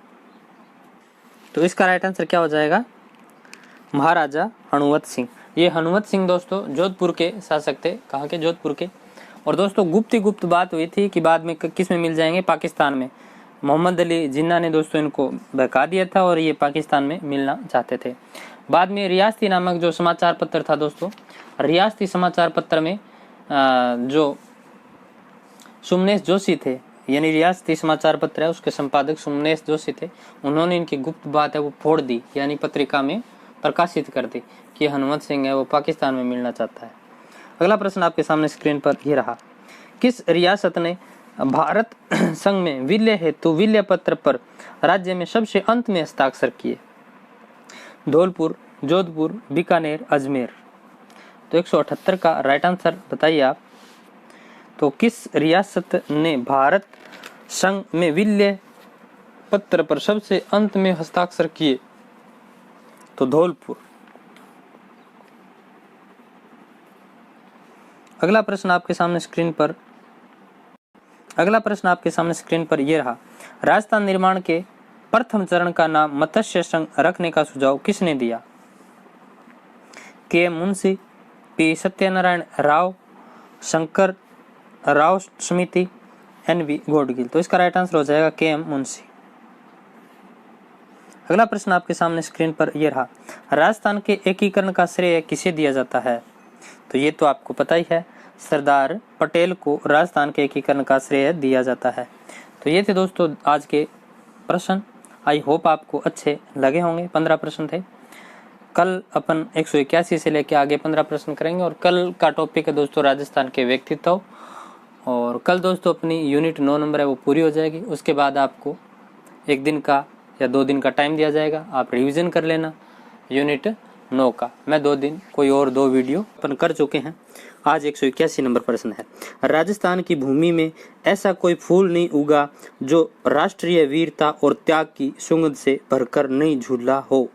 तो इसका राइट आंसर क्या हो जाएगा? महाराजा हनुमत सिंह। ये हनुमत सिंह दोस्तों जोधपुर के शासक थे। कहाँ के? जोधपुर के। और दोस्तों गुप्त बात हुई थी कि बाद में किस में मिल जाएंगे? पाकिस्तान में। मोहम्मद अली जिन्ना ने दोस्तों इनको बहका दिया था और ये पाकिस्तान में मिलना चाहते थे। बाद में रियासती नामक जो समाचार पत्र था दोस्तों, रियासती समाचार पत्र में जो सुमनेश जोशी थे, यानी रियासती समाचार पत्र है उसके संपादक सुमनेश जोशी थे, उन्होंने इनकी गुप्त बात है वो फोड़ दी, यानी पत्रिका में प्रकाशित कर दी कि हनुमत सिंह है वो पाकिस्तान में मिलना चाहता है। अगला प्रश्न आपके सामने स्क्रीन पर ये रहा। किस रियासत ने भारत संघ में विलय हेतु विलय पत्र पर राज्य में सबसे अंत में हस्ताक्षर किए? धौलपुर, जोधपुर, बीकानेर, अजमेर। तो 178 का राइट आंसर बताइए आप। तो किस रियासत ने भारत संघ में विलय पत्र पर सबसे अंत में हस्ताक्षर किए? तो धौलपुर। अगला प्रश्न आपके सामने स्क्रीन पर यह रहा। राजस्थान निर्माण के प्रथम चरण का नाम मत्स्य संघ रखने का सुझाव किसने दिया? के मुंशी, पी सत्यनारायण राव, शंकर राव समिति, एनवी गोडगिल। तो इसका राइट आंसर हो जाएगा के मुंशी। अगला प्रश्न आपके सामने स्क्रीन पर यह रहा। राजस्थान के एकीकरण का श्रेय किसे दिया जाता है? तो ये तो आपको पता ही है, सरदार पटेल को राजस्थान के एकीकरण का श्रेय दिया जाता है। तो ये थे दोस्तों आज के प्रश्न। आई होप आपको अच्छे लगे होंगे। 15 प्रश्न थे। कल अपन 181 से लेके आगे 15 प्रश्न करेंगे और कल का टॉपिक है दोस्तों राजस्थान के व्यक्तित्व। और कल दोस्तों अपनी यूनिट 9 नंबर है वो पूरी हो जाएगी। उसके बाद आपको 1 दिन का या 2 दिन का टाइम दिया जाएगा, आप रिवीजन कर लेना यूनिट 9 का। मैं 2 दिन कोई और 2 वीडियो अपन कर चुके हैं। आज 181 नंबर प्रश्न है। राजस्थान की भूमि में ऐसा कोई फूल नहीं उगा जो राष्ट्रीय वीरता और त्याग की सुगंध से भरकर नहीं झूला हो।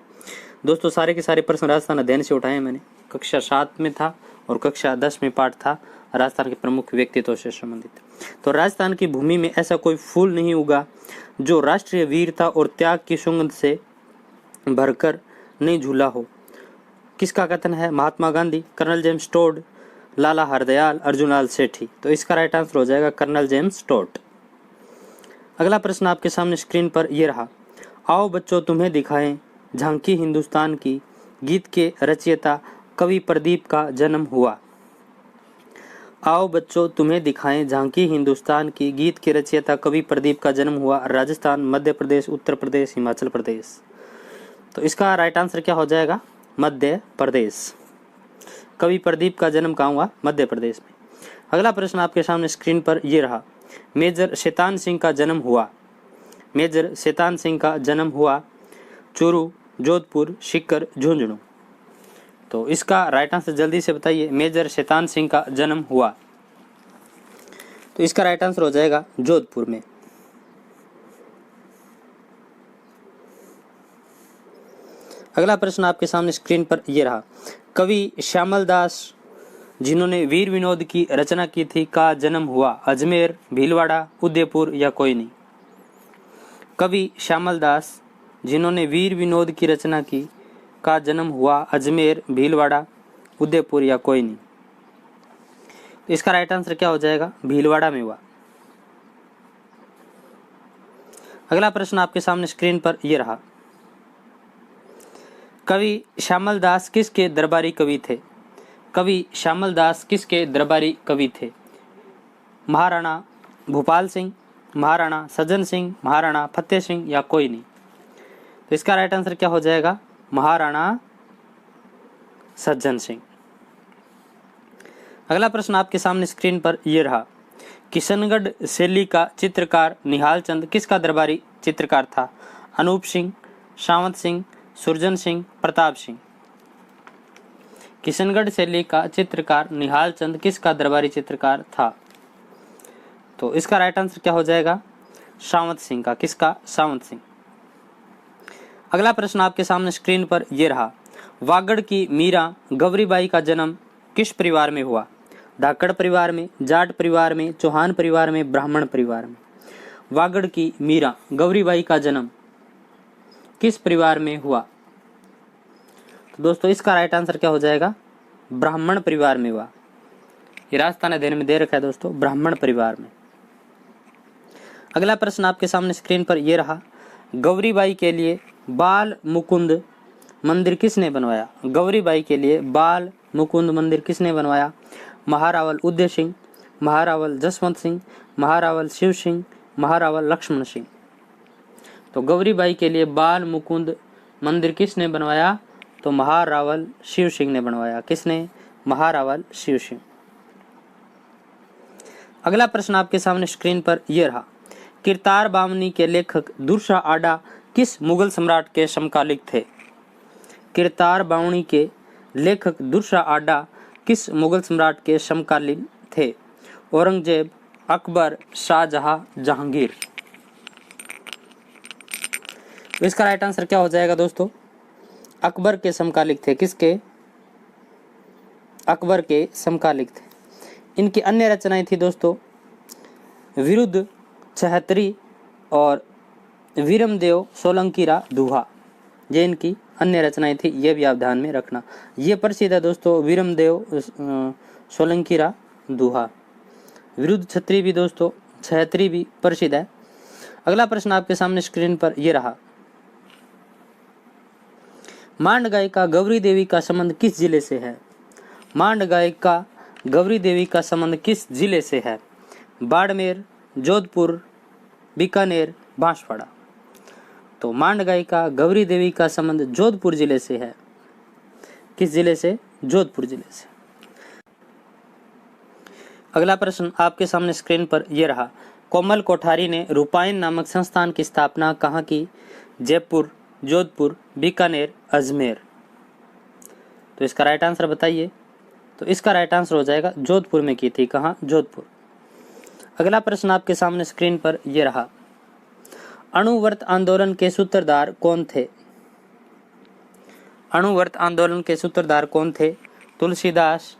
दोस्तों सारे के सारे प्रश्न राजस्थान अध्ययन से उठाए मैंने। कक्षा 7 में था और कक्षा 10 में पाठ था राजस्थान के प्रमुख व्यक्तित्व से संबंधित। तो राजस्थान की भूमि में ऐसा कोई फूल नहीं उगा जो राष्ट्रीय वीरता और त्याग की सुगंध से भरकर नहीं झूला हो। किसका कथन है? Mahatma Gandhi, colonel James Tod, लाला हरदयाल, अर्जुनलाल सेठी। तो इसका राइट आंसर हो जाएगा कर्नल जेम्स टोड। अगला प्रश्न आपके सामने स्क्रीन पर यह रहा। आओ बच्चों तुम्हें दिखाएं झांकी हिंदुस्तान की गीत के रचयिता कवि प्रदीप का जन्म हुआ। आओ बच्चों तुम्हें दिखाएं झांकी हिंदुस्तान की गीत के रचयिता कवि प्रदीप का जन्म हुआ राजस्थान, मध्य प्रदेश, उत्तर प्रदेश, हिमाचल प्रदेश। तो इसका राइट आंसर क्या हो जाएगा? मध्य प्रदेश। कवि प्रदीप का जन्म कहाँ हुआ? मध्य प्रदेश में। अगला प्रश्न आपके सामने स्क्रीन पर यह रहा। मेजर शैतान सिंह का जन्म हुआ। मेजर शैतान सिंह का जन्म हुआ चूरू, जोधपुर, सीकर, झुंझुनू। तो इसका राइट आंसर जल्दी से बताइए। मेजर शैतान सिंह का जन्म हुआ, तो इसका राइट आंसर हो जाएगा जोधपुर में। अगला प्रश्न आपके सामने स्क्रीन पर यह रहा। कवि श्यामल दास जिन्होंने वीर विनोद की रचना की थी का जन्म हुआ अजमेर, भीलवाड़ा, उदयपुर या कोई नहीं। कवि श्यामल दास जिन्होंने वीर विनोद की रचना की का जन्म हुआ अजमेर, भीलवाड़ा, उदयपुर या कोई नहीं। तो इसका राइट आंसर क्या हो जाएगा? भीलवाड़ा में हुआ। अगला प्रश्न आपके सामने स्क्रीन पर यह रहा। कवि श्यामल दास किसके दरबारी कवि थे? कवि श्यामल दास किसके दरबारी कवि थे? महाराणा भूपाल सिंह, महाराणा सज्जन सिंह, महाराणा फतेह सिंह या कोई नहीं। तो इसका राइट आंसर क्या हो जाएगा? महाराणा सज्जन सिंह। अगला प्रश्न आपके सामने स्क्रीन पर ये रहा। किशनगढ़ शैली का चित्रकार निहाल चंद किसका दरबारी चित्रकार था? अनूप सिंह, सावंत सिंह, सुरजन सिंह, प्रताप सिंह। किशनगढ़ शैली का चित्रकार निहाल चंद किसका दरबारी चित्रकार था? तो इसका राइट आंसर क्या हो जाएगा? सावंत सिंह का। किसका? सावंत सिंह। अगला प्रश्न आपके सामने स्क्रीन पर यह रहा। वागड़ की मीरा गौरीबाई का जन्म किस परिवार में हुआ? धाकड़ परिवार में, जाट परिवार में, चौहान परिवार में, ब्राह्मण परिवार में। वागड़ की मीरा गौरीबाई का जन्म किस परिवार में हुआ? तो दोस्तों इसका राइट आंसर क्या हो जाएगा? ब्राह्मण परिवार में हुआ। ये राजस्थान अध्ययन में दे रखा है दोस्तों, ब्राह्मण परिवार में। अगला प्रश्न आपके सामने स्क्रीन पर यह रहा। गौरीबाई के लिए बाल मुकुंद मंदिर किसने बनवाया? गौरीबाई के लिए बाल मुकुंद मंदिर किसने बनवाया? महारावल उदय सिंह, महारावल जसवंत सिंह, महारावल शिव सिंह, महारावल लक्ष्मण सिंह। तो गौरीबाई के लिए बाल मुकुंद मंदिर किसने बनवाया? तो महारावल शिव सिंह ने बनवाया। किसने? महारावल शिव सिंह। अगला प्रश्न आपके सामने स्क्रीन पर यह रहा। किरतार बावनी के लेखक दुर्शाह आडा किस मुगल सम्राट के समकालिक थे? किरतार बावनी के लेखक दुर्शाह आडा किस मुगल सम्राट के समकालीन थे? औरंगजेब, अकबर, शाहजहां, जहांगीर। तो इसका राइट आंसर क्या हो जाएगा दोस्तों? अकबर के समकालिक थे। किसके? अकबर के समकालिक थे। इनकी अन्य रचनाएं थी दोस्तों विरुद्ध छहत्री और वीरमदेव सोलंकीरा दुहा। ये इनकी अन्य रचनाएं थी, ये भी आप ध्यान में रखना। ये प्रसिद्ध है दोस्तों वीरमदेव सोलंकीरा दुहा। विरुद्ध छत्री भी दोस्तों, छहत्री भी प्रसिद्ध है। अगला प्रश्न आपके सामने स्क्रीन पर यह रहा। मांड गायिका गौरी देवी का संबंध किस जिले से है? मांड गायिका गौरी देवी का संबंध किस जिले से है? बाड़मेर, जोधपुर, बीकानेर, बांसवाड़ा। तो मांड गायिका गौरी देवी का संबंध जोधपुर जिले से है। किस जिले से? जोधपुर जिले से। अगला प्रश्न आपके सामने स्क्रीन पर यह रहा। कोमल कोठारी ने रूपायन नामक संस्थान की स्थापना कहाँ की? जयपुर, जोधपुर, बीकानेर, अजमेर। तो इसका राइट आंसर बताइए। तो इसका राइट आंसर हो जाएगा जोधपुर में की थी। कहाँ? जोधपुर। अगला प्रश्न आपके सामने स्क्रीन पर यह रहा। अणुव्रत आंदोलन के सूत्रधार कौन थे? अणुव्रत आंदोलन के सूत्रधार कौन थे? तुलसीदास,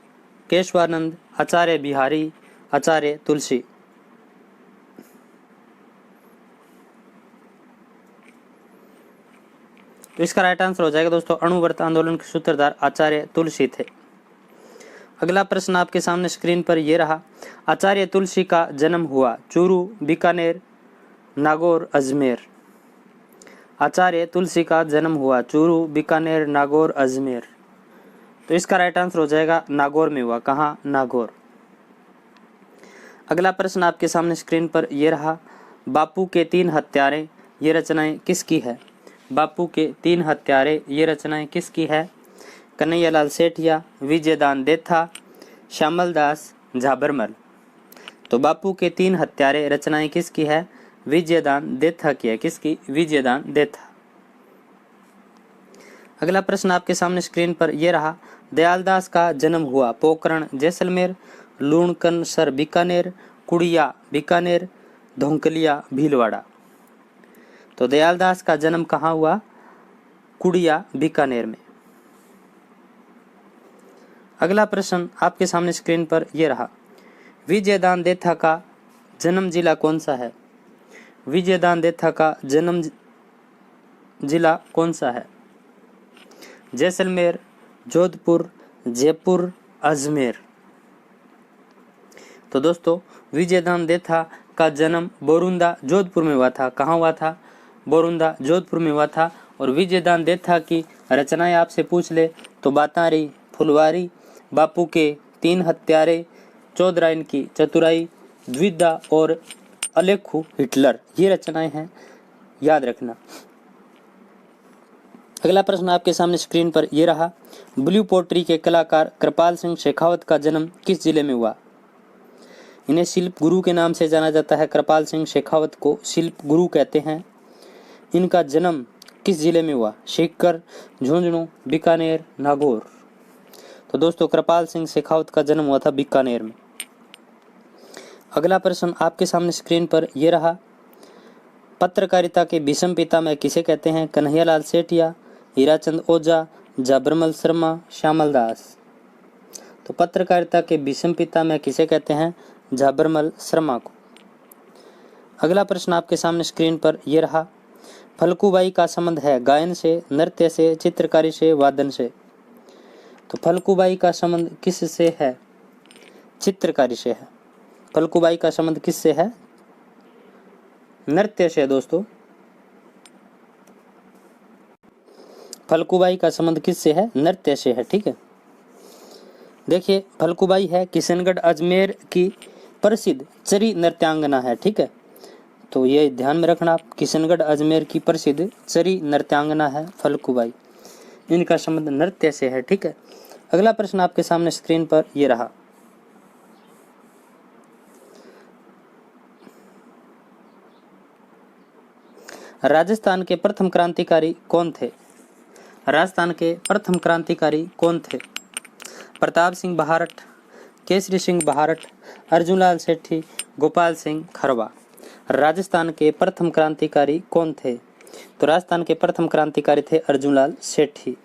केशवानंद, आचार्य बिहारी, आचार्य तुलसी। तो इसका राइट आंसर हो जाएगा दोस्तों अणुव्रत आंदोलन के सूत्रधार आचार्य तुलसी थे। अगला प्रश्न आपके सामने स्क्रीन पर यह रहा। आचार्य तुलसी का जन्म हुआ चूरू, बीकानेर, नागौर, अजमेर। आचार्य तुलसी का जन्म हुआ चूरू, बीकानेर, नागौर, अजमेर। तो इसका राइट आंसर हो जाएगा नागौर में हुआ। कहाँ? नागौर। अगला प्रश्न आपके सामने स्क्रीन पर यह रहा। बापू के 3 हत्यारे ये रचनाएं किसकी है? बापू के 3 हत्यारे ये रचनाएं किसकी है? कन्हैयालाल सेठिया, विजयदान देथा, श्यामल दास, झाबरमल। तो बापू के 3 हत्यारे रचनाएं किसकी है? विजयदान देथा की है। किसकी? विजयदान देथा। अगला प्रश्न आपके सामने स्क्रीन पर यह रहा। दयालदास का जन्म हुआ पोखरण, जैसलमेर, लूणकरसर, बीकानेर, कुड़िया, बीकानेर, धोंकलिया, भीलवाड़ा। तो दयालदास का जन्म कहाँ हुआ? कुड़िया, बीकानेर में। अगला प्रश्न आपके सामने स्क्रीन पर यह रहा। विजयदान देथा का जन्म जिला कौन सा है? विजयदान देथा का जन्म जिला कौन सा है? जैसलमेर, जोधपुर, जयपुर, अजमेर। तो दोस्तों विजयदान देथा का जन्म बोरुंदा, जोधपुर में हुआ था। कहाँ हुआ था? बोरुंदा, जोधपुर में हुआ था। और विजयदान देथा की रचनाएं आपसे पूछ ले तो बातारी, फुलवारी, बापू के 3 हत्यारे, चौधराइन की चतुराई, द्विधा और अलेखू हिटलर, ये रचनाएं हैं, याद रखना। अगला प्रश्न आपके सामने स्क्रीन पर ये रहा, ब्लू पोट्री के कलाकार कृपाल सिंह शेखावत का जन्म किस जिले में हुआ? इन्हें शिल्प गुरु के नाम से जाना जाता है। कृपाल सिंह शेखावत को शिल्प गुरु कहते हैं। इनका जन्म किस जिले में हुआ? सीकर, झुंझुनू, बीकानेर, नागौर। तो दोस्तों कृपाल सिंह शेखावत का जन्म हुआ था बीकानेर में। अगला प्रश्न आपके सामने स्क्रीन पर यह रहा, पत्रकारिता के भीष्म पितामह किसे कहते हैं? कन्हैयालाल सेठिया, हीराचंद ओझा, जाबरमल शर्मा, श्यामल दास। तो पत्रकारिता के भीष्म पितामह किसे कहते हैं? जाबरमल शर्मा को। अगला प्रश्न आपके सामने स्क्रीन पर यह रहा, फल्गुबाई का संबंध है गायन से, नृत्य से, चित्रकारी से, वादन से। तो फल्गुबाई का संबंध किससे है? चित्रकारी से है। फल्गुबाई का संबंध किससे है? नृत्य से। दोस्तों फल्गुबाई का संबंध किससे है? नृत्य से है। ठीक है, देखिए फल्गुबाई है किशनगढ़ अजमेर की प्रसिद्ध चरी नृत्यांगना है। ठीक है, तो ये ध्यान में रखना आप, किशनगढ़ अजमेर की प्रसिद्ध चरी नृत्यांगना है फल्गुबाई। इनका संबंध नृत्य से है। ठीक है, अगला प्रश्न आपके सामने स्क्रीन पर ये रहा, राजस्थान के प्रथम क्रांतिकारी कौन थे? राजस्थान के प्रथम क्रांतिकारी कौन थे? प्रताप सिंह बहारट, केसरी सिंह बहारट, अर्जुनलाल सेठी, गोपाल सिंह खरवा। राजस्थान के प्रथम क्रांतिकारी कौन थे? तो राजस्थान के प्रथम क्रांतिकारी थे अर्जुनलाल सेठी।